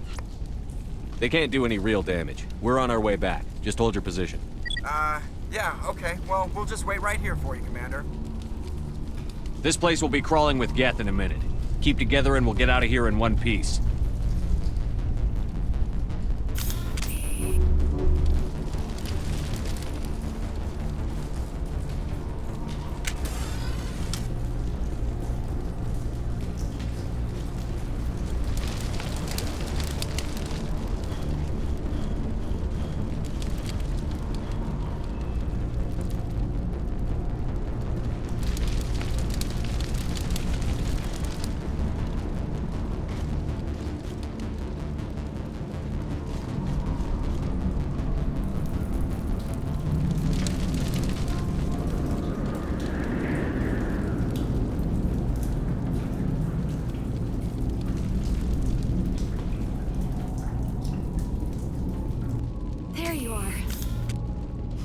They can't do any real damage. We're on our way back. Just hold your position. Yeah, okay. Well, we'll just wait right here for you, Commander. This place will be crawling with Geth in a minute. Keep together and we'll get out of here in one piece.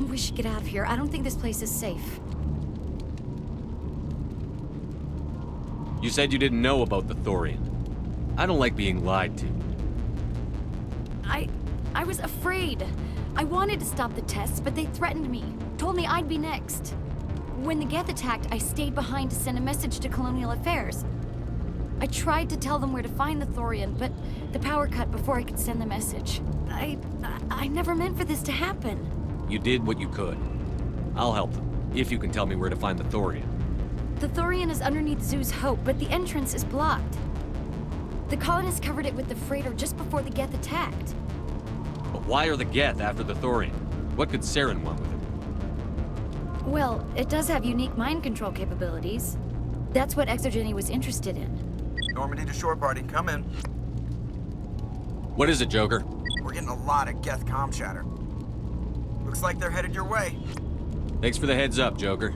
We should get out of here. I don't think this place is safe. You said you didn't know about the Thorian. I don't like being lied to. I was afraid. I wanted to stop the tests, but they threatened me. Told me I'd be next. When the Geth attacked, I stayed behind to send a message to Colonial Affairs. I tried to tell them where to find the Thorian, but the power cut before I could send the message. I never meant for this to happen. You did what you could. I'll help them, if you can tell me where to find the Thorian. The Thorian is underneath Zoo's Hope, but the entrance is blocked. The colonists covered it with the freighter just before the Geth attacked. But why are the Geth after the Thorian? What could Saren want with it? Well, it does have unique mind control capabilities. That's what Exogeny was interested in. Normandy to shore party, come in. What is it, Joker? We're getting a lot of Geth comm chatter. Looks like they're headed your way. Thanks for the heads up, Joker.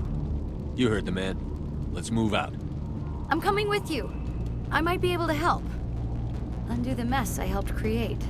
You heard the man. Let's move out. I'm coming with you. I might be able to help. Undo the mess I helped create.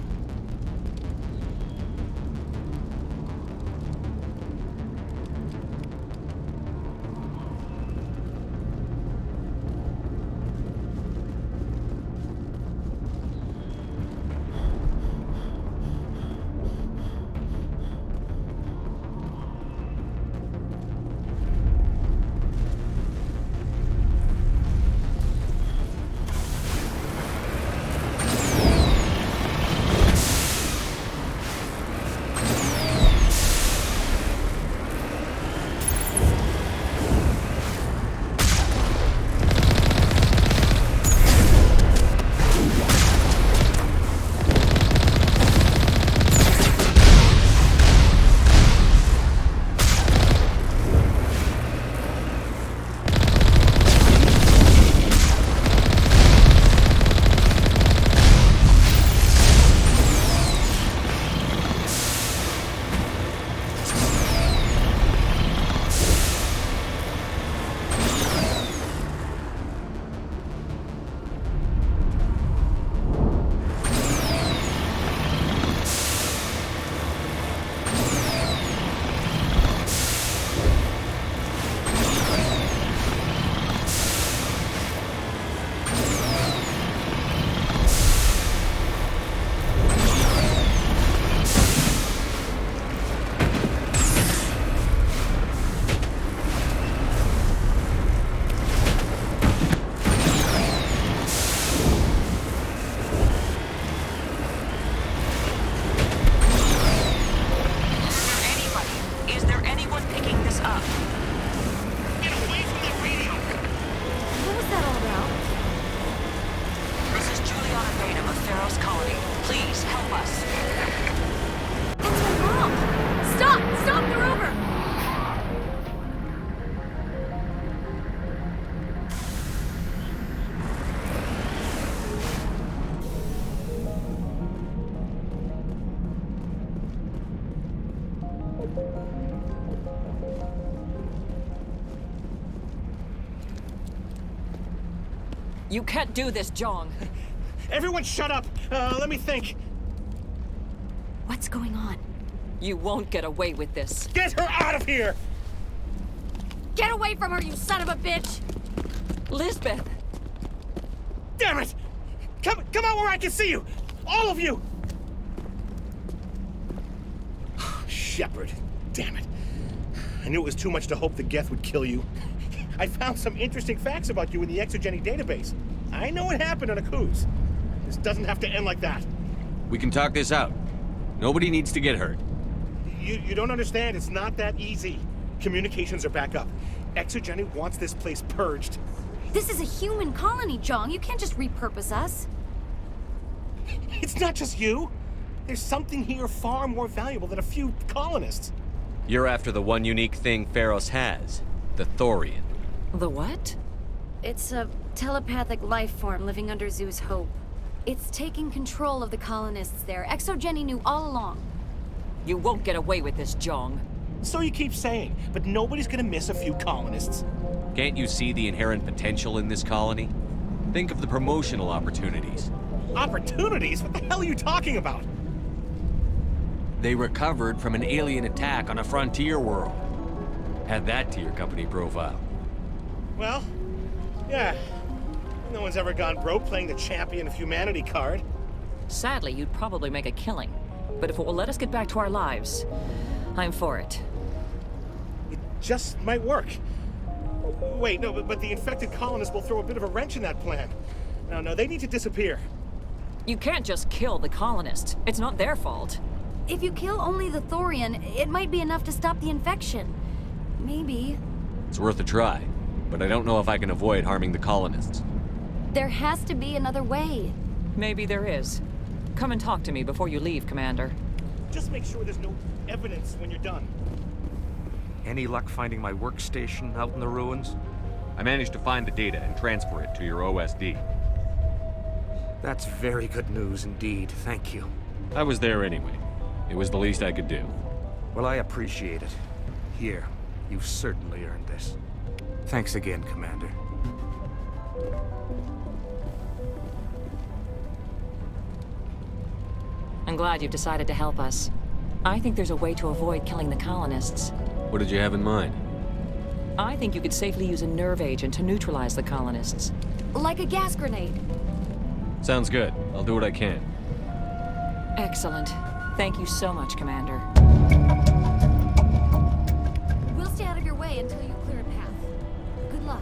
You can't do this, Jong. Everyone shut up! Let me think. What's going on? You won't get away with this. Get her out of here! Get away from her, you son of a bitch! Lisbeth! Damn it! Come out where I can see you! All of you! Shepard, damn it. I knew it was too much to hope the Geth would kill you. I found some interesting facts about you in the Exogeny database. I know it happened on a cruise. This doesn't have to end like that. We can talk this out. Nobody needs to get hurt. You don't understand. It's not that easy. Communications are back up. Exogeny wants this place purged. This is a human colony, Jong. You can't just repurpose us. It's not just you. There's something here far more valuable than a few colonists. You're after the one unique thing Feros has, the Thorian. The what? It's a telepathic life form living under Zoo's Hope. It's taking control of the colonists there. Exogeny knew all along. You won't get away with this, Jong. So you keep saying, but nobody's gonna miss a few colonists. Can't you see the inherent potential in this colony? Think of the promotional opportunities. Opportunities? What the hell are you talking about? They recovered from an alien attack on a frontier world. Add that to your company profile. Well, yeah. No one's ever gone broke playing the champion of humanity card. Sadly, you'd probably make a killing. But if it will let us get back to our lives, I'm for it. It just might work. Wait, no, but the infected colonists will throw a bit of a wrench in that plan. No, they need to disappear. You can't just kill the colonists. It's not their fault. If you kill only the Thorian, it might be enough to stop the infection. Maybe. It's worth a try, but I don't know if I can avoid harming the colonists. There has to be another way. Maybe there is. Come and talk to me before you leave, Commander. Just make sure there's no evidence when you're done. Any luck finding my workstation out in the ruins? I managed to find the data and transfer it to your OSD. That's very good news indeed, thank you. I was there anyway. It was the least I could do. Well, I appreciate it. Here, you've certainly earned this. Thanks again, Commander. I'm glad you've decided to help us. I think there's a way to avoid killing the colonists. What did you have in mind? I think you could safely use a nerve agent to neutralize the colonists. Like a gas grenade. Sounds good. I'll do what I can. Excellent. Thank you so much, Commander. We'll stay out of your way until you clear a path. Good luck.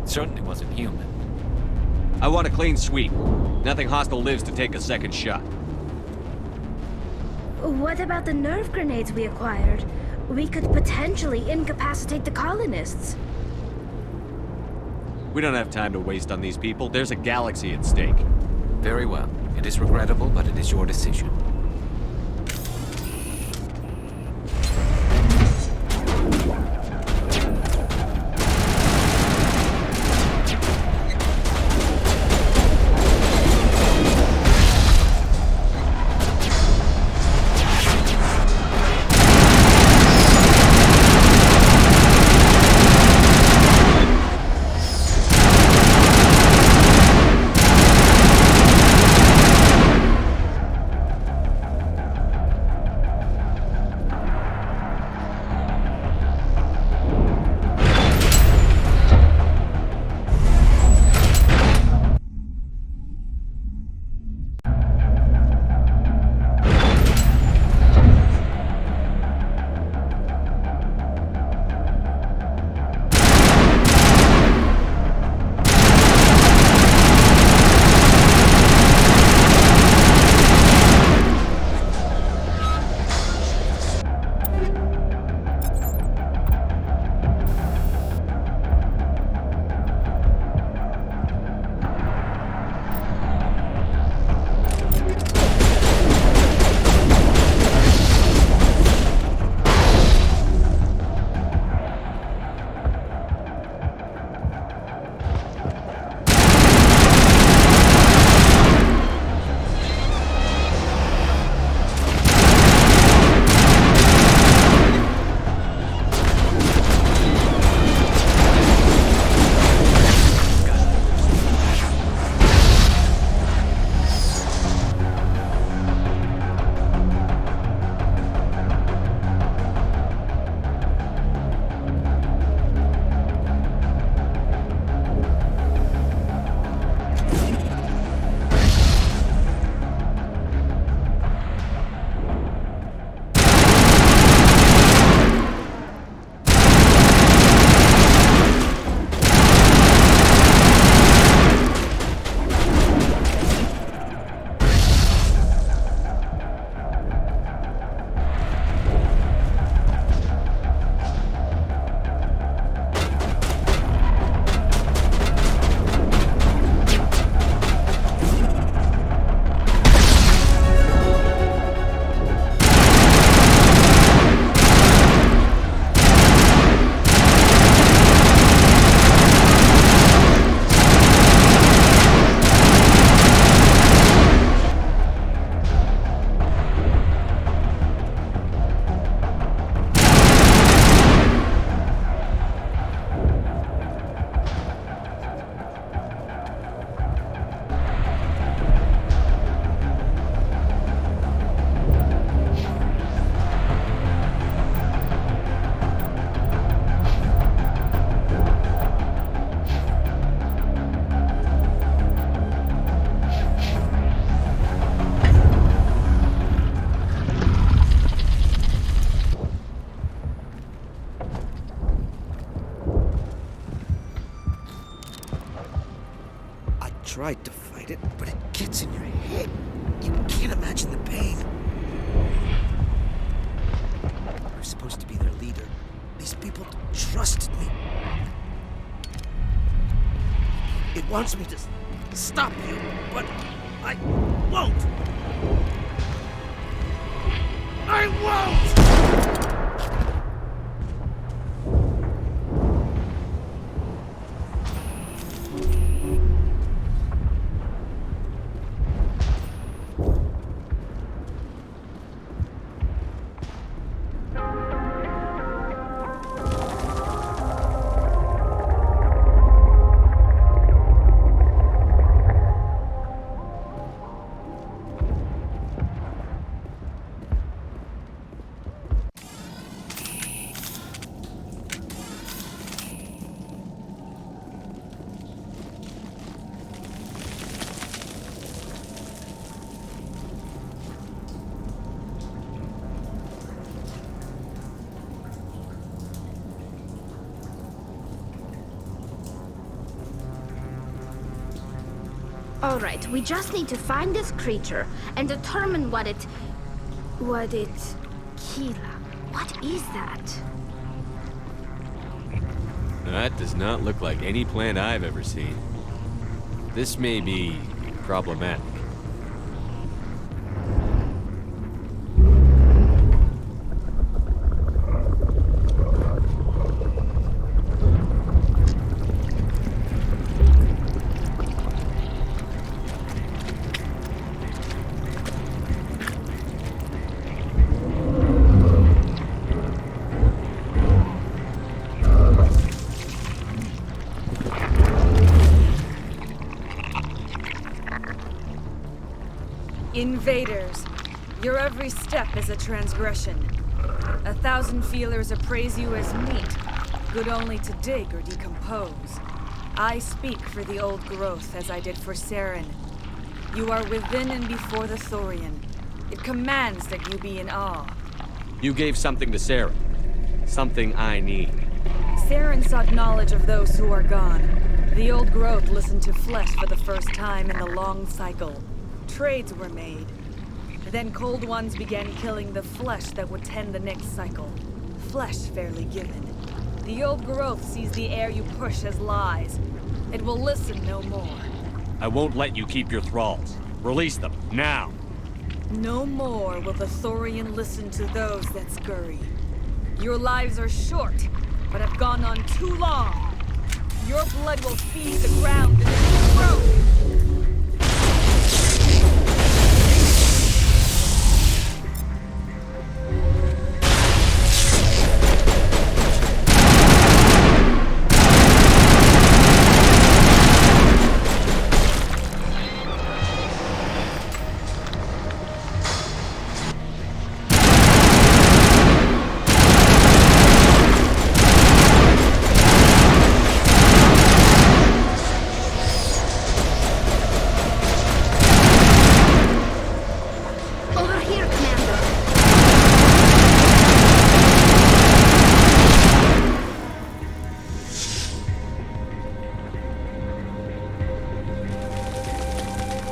Certainly wasn't human. I want a clean sweep. Nothing hostile lives to take a second shot. What about the nerve grenades we acquired? We could potentially incapacitate the colonists. We don't have time to waste on these people. There's a galaxy at stake. Very well. It is regrettable, but it is your decision. tried to fight it, but it gets in your head. You can't imagine the pain. I'm supposed to be their leader. These people trusted me. It wants me to stop you, but I won't. I won't! Alright, we just need to find this creature and determine what it... Kila. What is that? That does not look like any plant I've ever seen. This may be problematic. Invaders, your every step is a transgression. 1,000 feelers appraise you as meat, good only to dig or decompose. I speak for the old growth as I did for Saren. You are within and before the Thorian. It commands that you be in awe. You gave something to Sarah. Something I need. Saren sought knowledge of those who are gone. The old growth listened to flesh for the first time in the long cycle. Trades were made. Then Cold Ones began killing the flesh that would tend the next cycle. Flesh fairly given. The old growth sees the air you push as lies. It will listen no more. I won't let you keep your thralls. Release them, now! No more will the Thorian listen to those that scurry. Your lives are short, but have gone on too long. Your blood will feed the ground and its growth.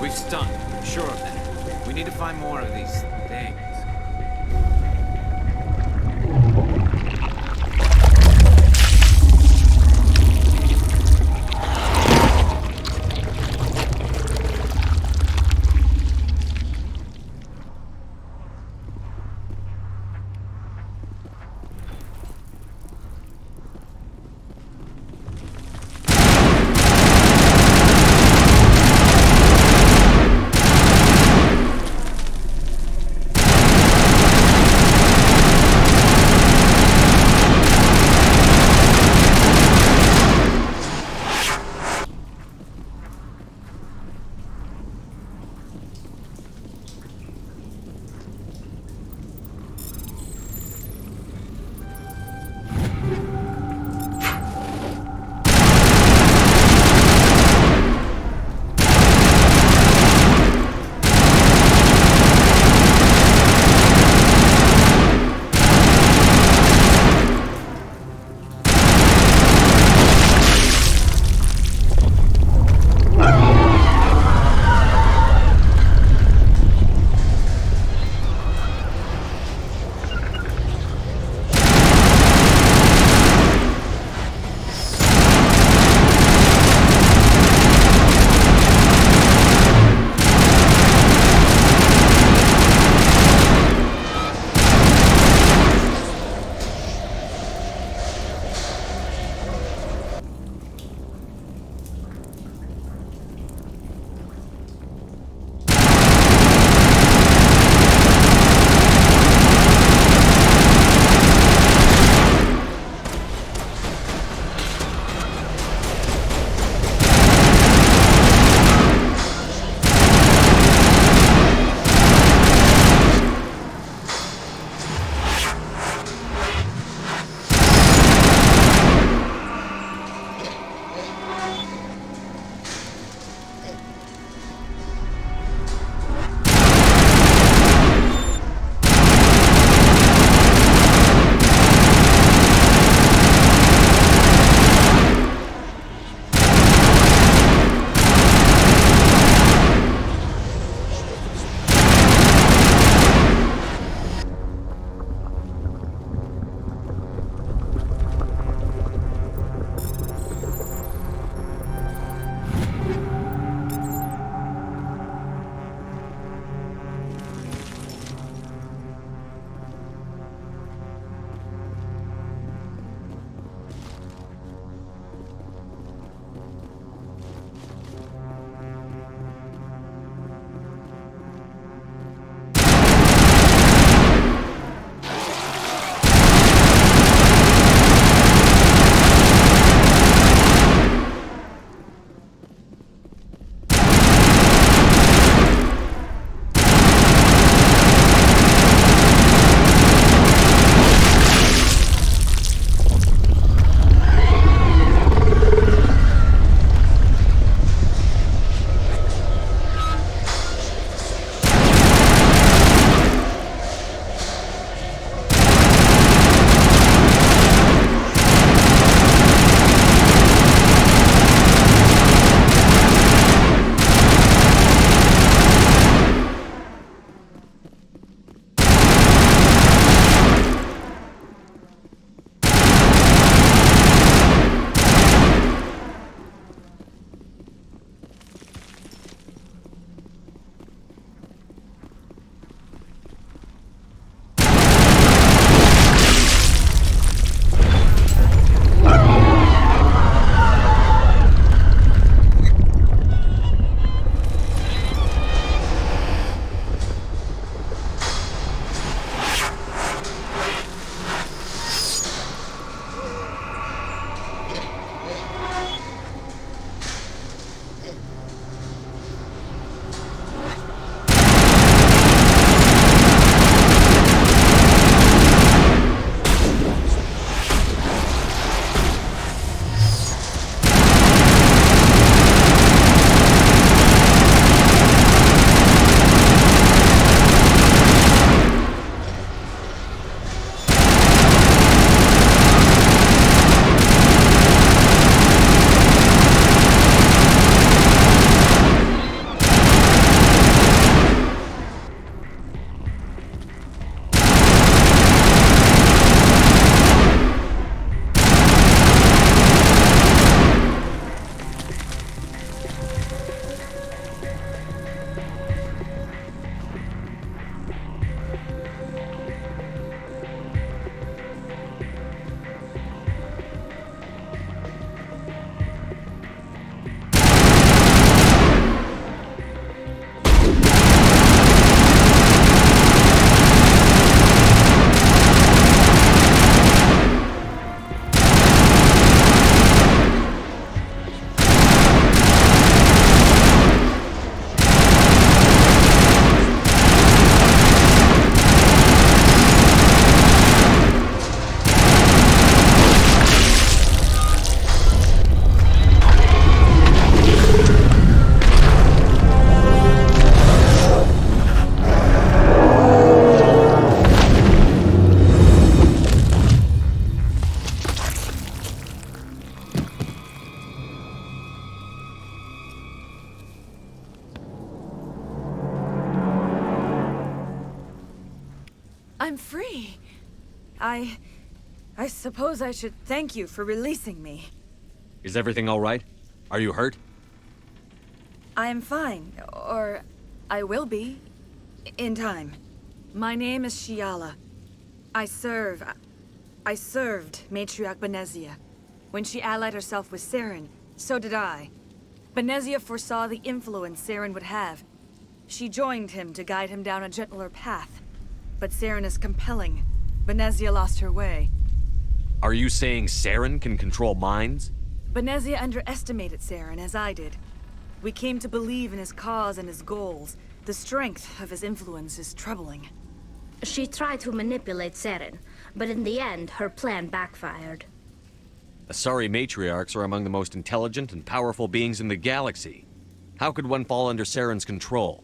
We've stunned, I'm sure of that. We need to find more of these things. I'm free. I suppose I should thank you for releasing me. Is everything all right? Are you hurt? I am fine, or I will be, in time. My name is Shiala. I served Matriarch Benezia. When she allied herself with Saren, so did I. Benezia foresaw the influence Saren would have. She joined him to guide him down a gentler path. But Saren is compelling. Benezia lost her way. Are you saying Saren can control minds? Benezia underestimated Saren, as I did. We came to believe in his cause and his goals. The strength of his influence is troubling. She tried to manipulate Saren, but in the end, her plan backfired. Asari matriarchs are among the most intelligent and powerful beings in the galaxy. How could one fall under Saren's control?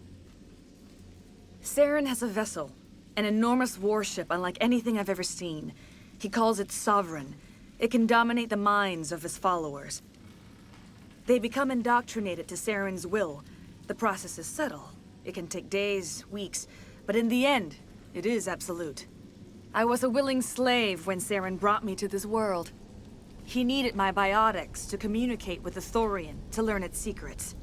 Saren has a vessel, an enormous warship unlike anything I've ever seen. He calls it Sovereign. It can dominate the minds of his followers. They become indoctrinated to Saren's will. The process is subtle. It can take days, weeks, but in the end, it is absolute. I was a willing slave when Saren brought me to this world. He needed my biotics to communicate with the Thorian, to learn its secrets.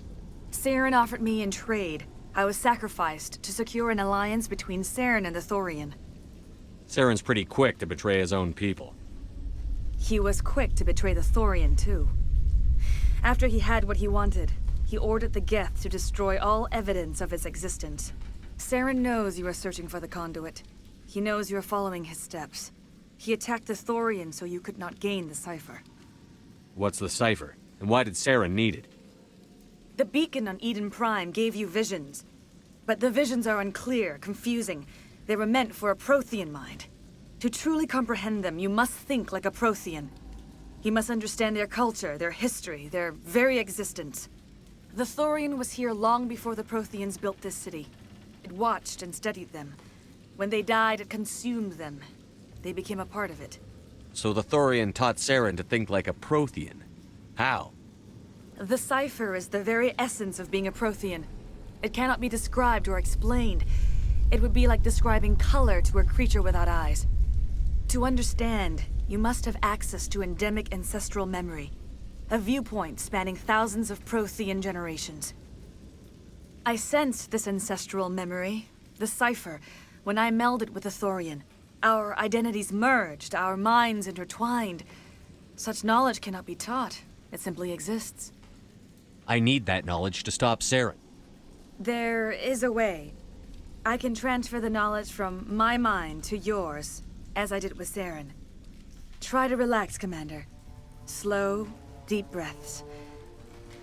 Saren offered me in trade. I was sacrificed to secure an alliance between Saren and the Thorian. Saren's pretty quick to betray his own people. He was quick to betray the Thorian, too. After he had what he wanted, he ordered the Geth to destroy all evidence of its existence. Saren knows you are searching for the conduit. He knows you are following his steps. He attacked the Thorian so you could not gain the cipher. What's the cipher? And why did Saren need it? The beacon on Eden Prime gave you visions. But the visions are unclear, confusing. They were meant for a Prothean mind. To truly comprehend them, you must think like a Prothean. You must understand their culture, their history, their very existence. The Thorian was here long before the Protheans built this city. It watched and studied them. When they died, it consumed them. They became a part of it. So the Thorian taught Saren to think like a Prothean. How? The cipher is the very essence of being a Prothean. It cannot be described or explained. It would be like describing color to a creature without eyes. To understand, you must have access to endemic ancestral memory. A viewpoint spanning thousands of Prothean generations. I sensed this ancestral memory, the cipher, when I melded with the Thorian. Our identities merged, our minds intertwined. Such knowledge cannot be taught. It simply exists. I need that knowledge to stop Saren. There is a way. I can transfer the knowledge from my mind to yours, as I did with Saren. Try to relax, Commander. Slow, deep breaths.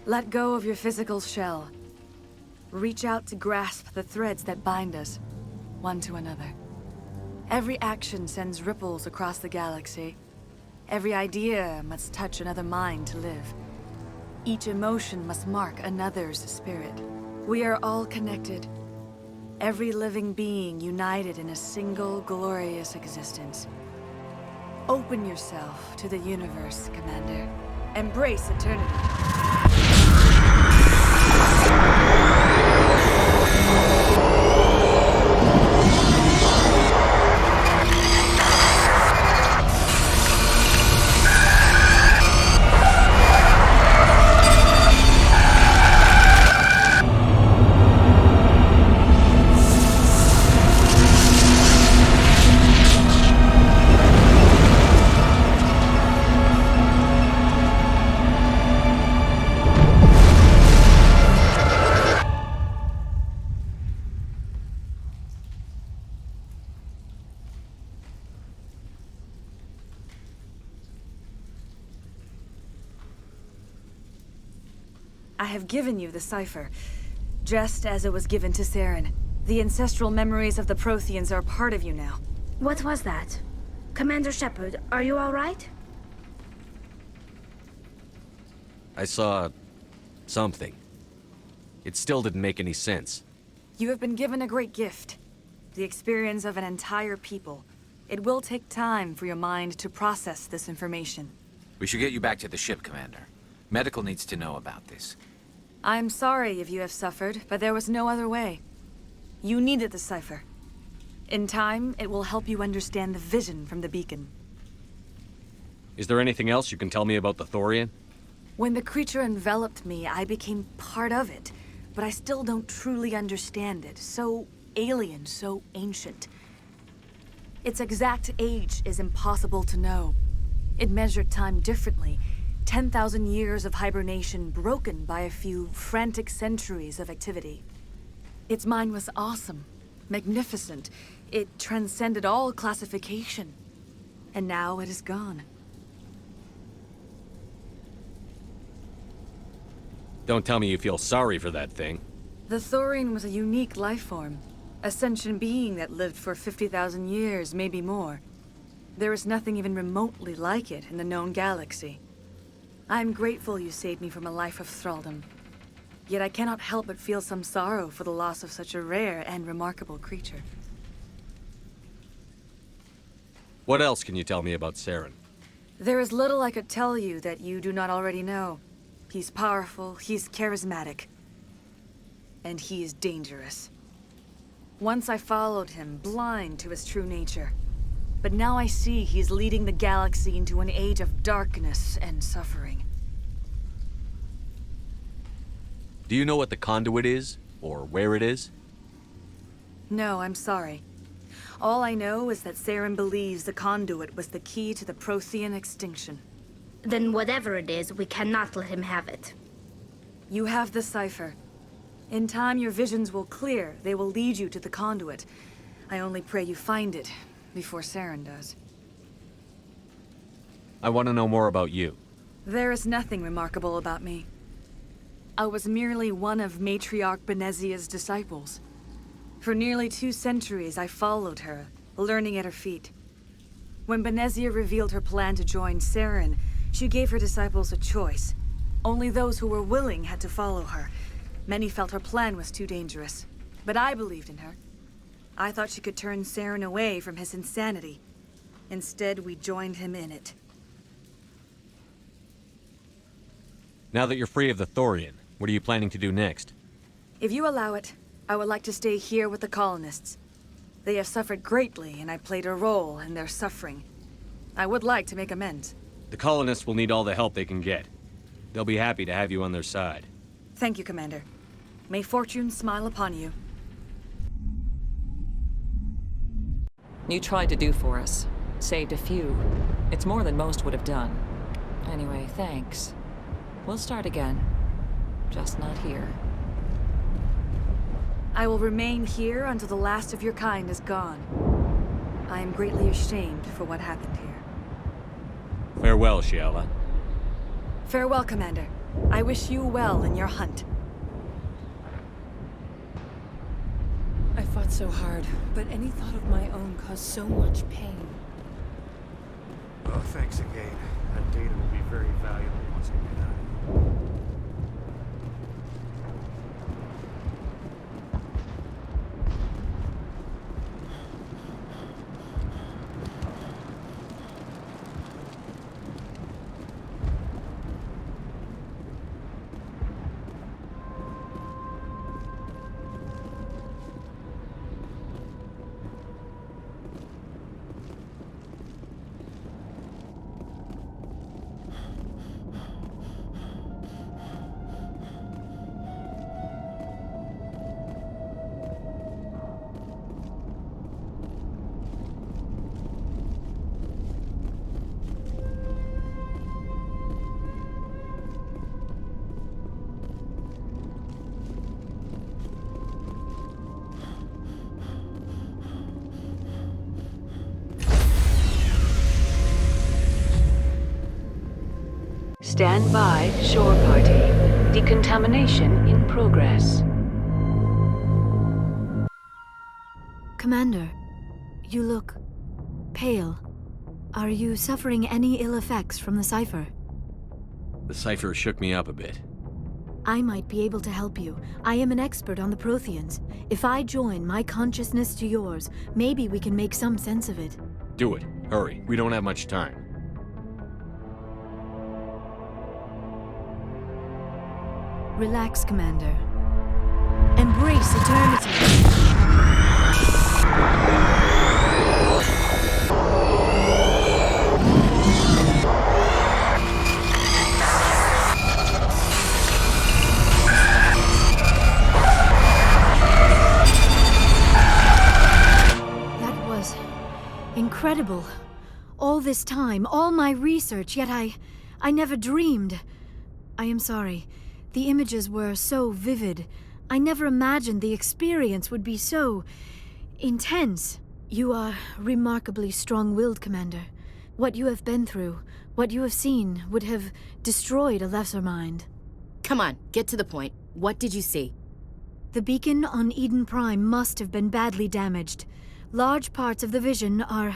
Let go of your physical shell. Reach out to grasp the threads that bind us, one to another. Every action sends ripples across the galaxy. Every idea must touch another mind to live. Each emotion must mark another's spirit. We are all connected. Every living being united in a single glorious existence. Open yourself to the universe, Commander. Embrace eternity. I have given you the cipher, just as it was given to Saren. The ancestral memories of the Protheans are part of you now. What was that? Commander Shepard, are you all right? I saw... something. It still didn't make any sense. You have been given a great gift. The experience of an entire people. It will take time for your mind to process this information. We should get you back to the ship, Commander. Medical needs to know about this. I'm sorry if you have suffered, but there was no other way. You needed the cipher. In time, it will help you understand the vision from the beacon. Is there anything else you can tell me about the Thorian? When the creature enveloped me, I became part of it, but I still don't truly understand it. So alien, so ancient. Its exact age is impossible to know. It measured time differently. 10,000 years of hibernation broken by a few frantic centuries of activity. Its mind was awesome, magnificent. It transcended all classification. And now it is gone. Don't tell me you feel sorry for that thing. The Thorian was a unique life form. A sentient being that lived for 50,000 years, maybe more. There is nothing even remotely like it in the known galaxy. I'm grateful you saved me from a life of thraldom. Yet I cannot help but feel some sorrow for the loss of such a rare and remarkable creature. What else can you tell me about Saren? There is little I could tell you that you do not already know. He's powerful, he's charismatic, and he is dangerous. Once I followed him, blind to his true nature. But now I see he's leading the galaxy into an age of darkness and suffering. Do you know what the conduit is? Or where it is? No, I'm sorry. All I know is that Saren believes the conduit was the key to the Prothean extinction. Then whatever it is, we cannot let him have it. You have the cipher. In time, your visions will clear. They will lead you to the conduit. I only pray you find it before Saren does. I want to know more about you. There is nothing remarkable about me. I was merely one of Matriarch Benezia's disciples. For nearly 2 centuries, I followed her, learning at her feet. When Benezia revealed her plan to join Saren, she gave her disciples a choice. Only those who were willing had to follow her. Many felt her plan was too dangerous, but I believed in her. I thought she could turn Saren away from his insanity. Instead, we joined him in it. Now that you're free of the Thorian, what are you planning to do next? If you allow it, I would like to stay here with the colonists. They have suffered greatly, and I played a role in their suffering. I would like to make amends. The colonists will need all the help they can get. They'll be happy to have you on their side. Thank you, Commander. May fortune smile upon you. You tried to do for us. Saved a few. It's more than most would have done. Anyway, thanks. We'll start again. Just not here. I will remain here until the last of your kind is gone. I am greatly ashamed for what happened here. Farewell, Shiala. Farewell, Commander. I wish you well in your hunt. I fought so hard, but any thought of my own caused so much pain. Oh, thanks again. That data will be very valuable once I get out of here. Stand by, shore party. Decontamination in progress. Commander, you look pale. Are you suffering any ill effects from the cipher? The cipher shook me up a bit. I might be able to help you. I am an expert on the Protheans. If I join my consciousness to yours, maybe we can make some sense of it. Do it. Hurry. We don't have much time. Relax, Commander. Embrace eternity. incredible. All this time, all my research, yet I never dreamed. I am sorry. The images were so vivid. I never imagined the experience would be so intense. You are remarkably strong-willed, Commander. What you have been through, what you have seen, would have destroyed a lesser mind. Come on, get to the point. What did you see? The beacon on Eden Prime must have been badly damaged. Large parts of the vision are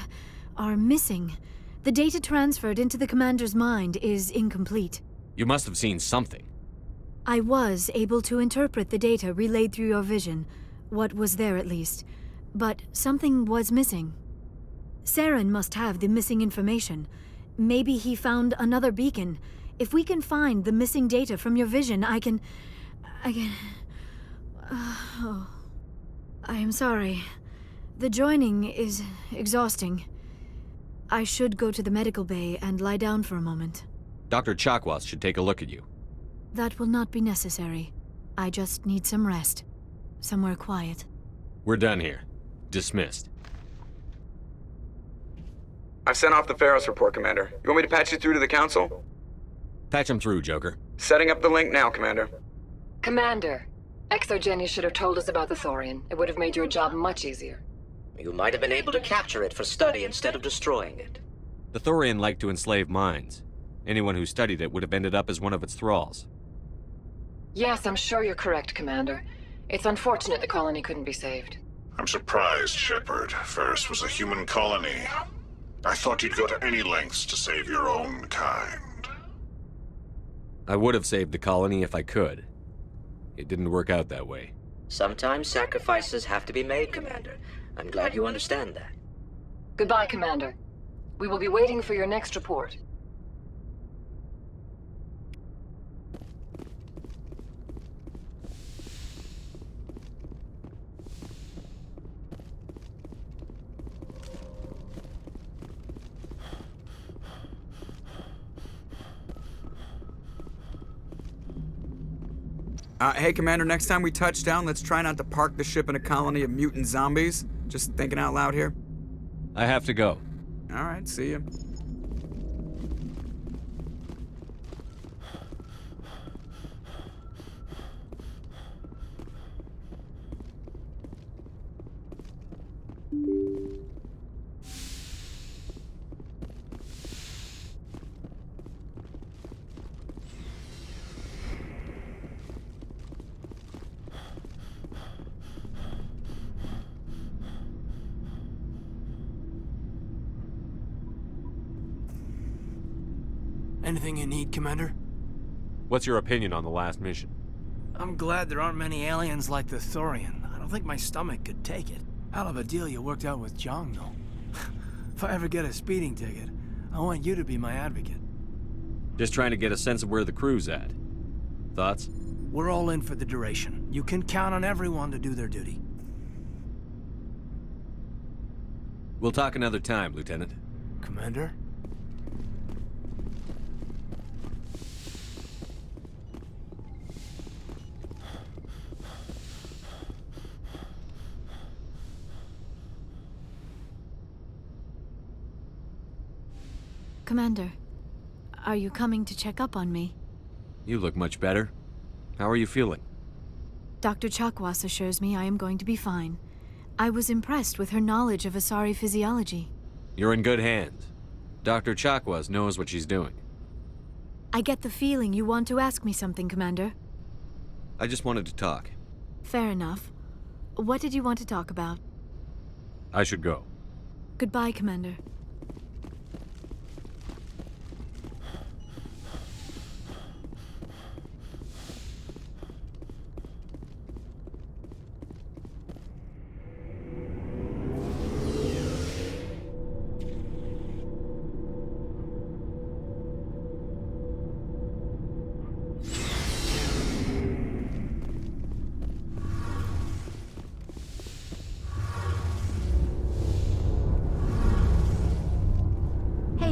missing. The data transferred into the Commander's mind is incomplete. You must have seen something. I was able to interpret the data relayed through your vision, what was there at least, but something was missing. Saren must have the missing information. Maybe he found another beacon. If we can find the missing data from your vision, I can... Oh. I am sorry. The joining is exhausting. I should go to the medical bay and lie down for a moment. Dr. Chakwas should take a look at you. That will not be necessary. I just need some rest. Somewhere quiet. We're done here. Dismissed. I've sent off the Feros report, Commander. You want me to patch you through to the Council? Patch him through, Joker. Setting up the link now, Commander. Commander, ExoGeni should have told us about the Thorian. It would have made your job much easier. You might have been able to capture it for study instead of destroying it. The Thorian liked to enslave minds. Anyone who studied it would have ended up as one of its thralls. Yes, I'm sure you're correct, Commander. It's unfortunate the colony couldn't be saved. I'm surprised, Shepard. Feros was a human colony. I thought you'd go to any lengths to save your own kind. I would have saved the colony if I could. It didn't work out that way. Sometimes sacrifices have to be made, Commander. I'm glad you understand that. Goodbye, Commander. We will be waiting for your next report. Hey, Commander, next time we touch down, let's try not to park the ship in a colony of mutant zombies. Just thinking out loud here. I have to go. All right, see ya. Anything you need, Commander? What's your opinion on the last mission? I'm glad there aren't many aliens like the Thorian. I don't think my stomach could take it. Hell of a deal you worked out with Jong, though. If I ever get a speeding ticket, I want you to be my advocate. Just trying to get a sense of where the crew's at. Thoughts? We're all in for the duration. You can count on everyone to do their duty. We'll talk another time, Lieutenant. Commander? Commander, are you coming to check up on me? You look much better. How are you feeling? Dr. Chakwas assures me I am going to be fine. I was impressed with her knowledge of Asari physiology. You're in good hands. Dr. Chakwas knows what she's doing. I get the feeling you want to ask me something, Commander. I just wanted to talk. Fair enough. What did you want to talk about? I should go. Goodbye, Commander.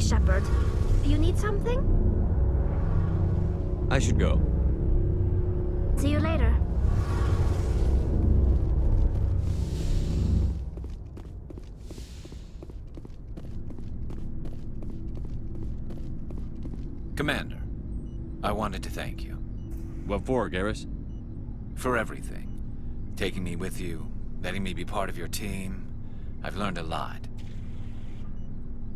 Shepard, you need something? I should go. See you later. Commander, I wanted to thank you. What for, Garrus? For everything. Taking me with you, letting me be part of your team. I've learned a lot.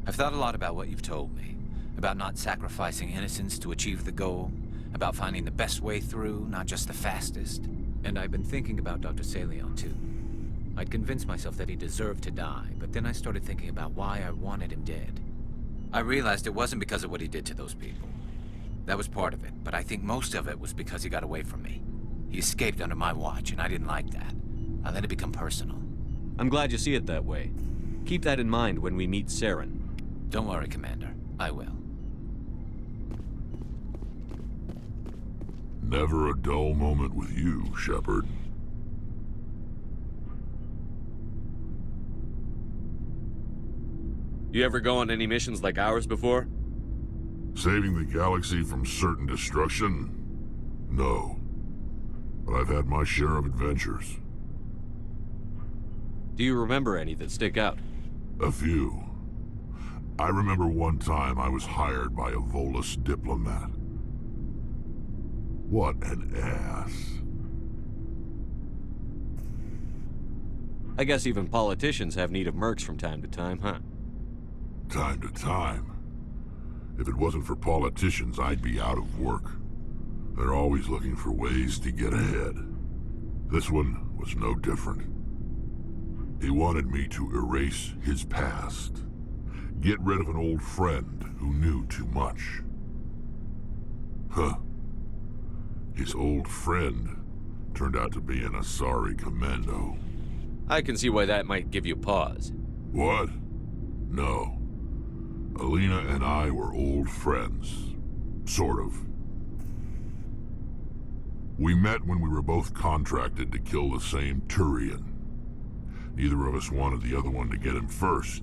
I've thought a lot about what you've told me. About not sacrificing innocence to achieve the goal. About finding the best way through, not just the fastest. And I've been thinking about Dr. Saleon, too. I'd convinced myself that he deserved to die, but then I started thinking about why I wanted him dead. I realized it wasn't because of what he did to those people. That was part of it, but I think most of it was because he got away from me. He escaped under my watch, and I didn't like that. I let it become personal. I'm glad you see it that way. Keep that in mind when we meet Saren. Don't worry, Commander. I will. Never a dull moment with you, Shepard. You ever go on any missions like ours before? Saving the galaxy from certain destruction? No. But I've had my share of adventures. Do you remember any that stick out? A few. I remember one time I was hired by a Volus diplomat. What an ass. I guess even politicians have need of mercs from time to time, huh? Time to time. If it wasn't for politicians, I'd be out of work. They're always looking for ways to get ahead. This one was no different. He wanted me to erase his past. Get rid of an old friend who knew too much. Huh. His old friend turned out to be an Asari commando. I can see why that might give you pause. What? No. Alina and I were old friends. Sort of. We met when we were both contracted to kill the same Thorian. Neither of us wanted the other one to get him first.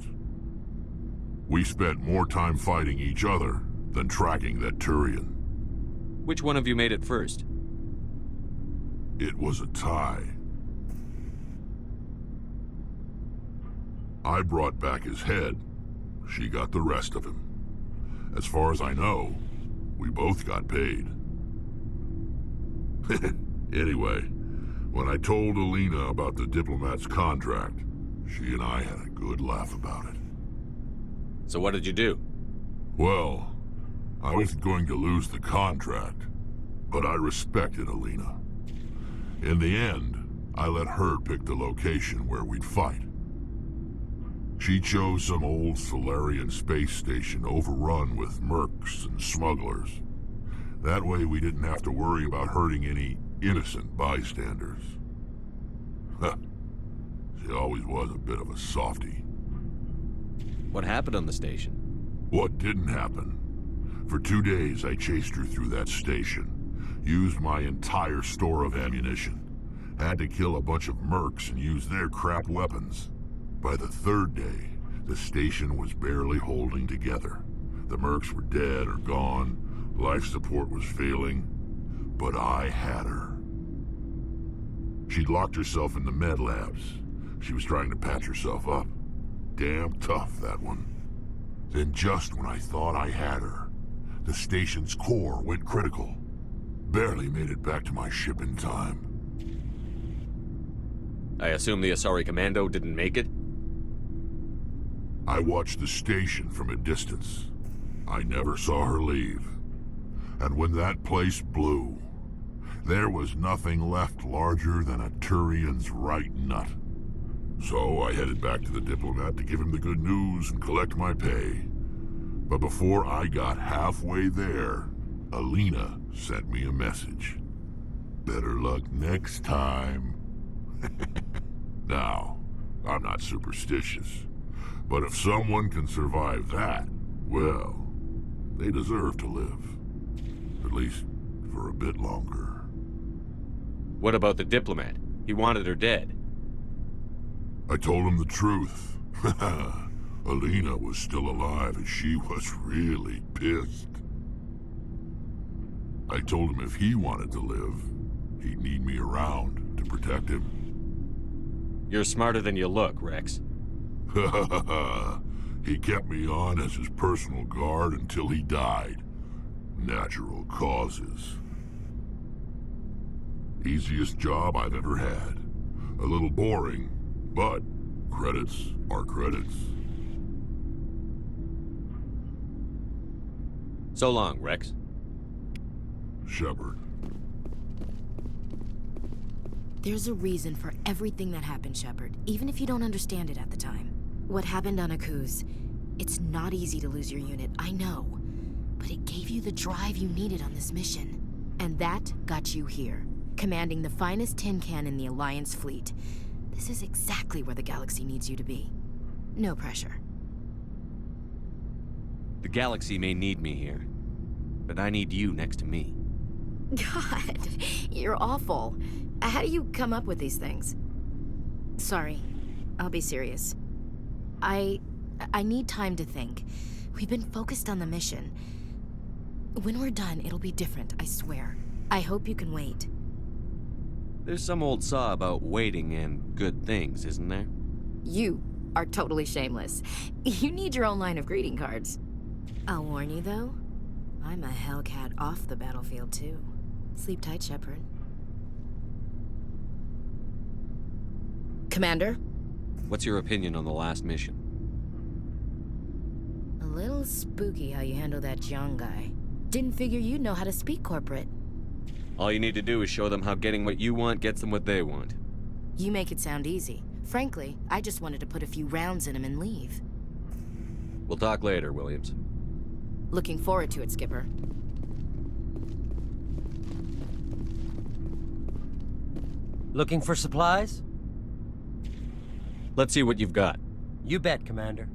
We spent more time fighting each other than tracking that Thorian. Which one of you made it first? It was a tie. I brought back his head. She got the rest of him. As far as I know, we both got paid. Anyway, when I told Alina about the diplomat's contract, she and I had a good laugh about it. So what did you do? Well, I wasn't going to lose the contract, but I respected Alina. In the end, I let her pick the location where we'd fight. She chose some old Solarian space station overrun with mercs and smugglers. That way we didn't have to worry about hurting any innocent bystanders. Huh. She always was a bit of a softie. What happened on the station? What didn't happen? For 2 days I chased her through that station, used my entire store of ammunition, had to kill a bunch of mercs and use their crap weapons. By the 3rd day, the station was barely holding together. The mercs were dead or gone, life support was failing, but I had her. She'd locked herself in the med labs. She was trying to patch herself up. Damn tough, that one. Then just when I thought I had her, the station's core went critical. Barely made it back to my ship in time. I assume the Asari Commando didn't make it? I watched the station from a distance. I never saw her leave. And when that place blew, there was nothing left larger than a Thorian's right nut. So I headed back to the diplomat to give him the good news and collect my pay. But before I got halfway there, Alina sent me a message. Better luck next time. Now, I'm not superstitious, but if someone can survive that, well, they deserve to live. At least for a bit longer. What about the diplomat? He wanted her dead. I told him the truth. Alina was still alive and she was really pissed. I told him if he wanted to live, he'd need me around to protect him. You're smarter than you look, Rex. He kept me on as his personal guard until he died. Natural causes. Easiest job I've ever had. A little boring, but credits are credits. So long, Rex. Shepard. There's a reason for everything that happened, Shepard, even if you don't understand it at the time. What happened on Akuz, it's not easy to lose your unit, I know. But it gave you the drive you needed on this mission. And that got you here, commanding the finest tin can in the Alliance fleet. This is exactly where the galaxy needs you to be. No pressure. The galaxy may need me here, but I need you next to me. God, you're awful. How do you come up with these things? Sorry, I'll be serious. I need time to think. We've been focused on the mission. When we're done, it'll be different, I swear. I hope you can wait. There's some old saw about waiting and good things, isn't there? You are totally shameless. You need your own line of greeting cards. I'll warn you, though. I'm a Hellcat off the battlefield, too. Sleep tight, Shepard. Commander? What's your opinion on the last mission? A little spooky how you handle that Jiang guy. Didn't figure you'd know how to speak corporate. All you need to do is show them how getting what you want gets them what they want. You make it sound easy. Frankly, I just wanted to put a few rounds in him and leave. We'll talk later, Williams. Looking forward to it, Skipper. Looking for supplies? Let's see what you've got. You bet, Commander.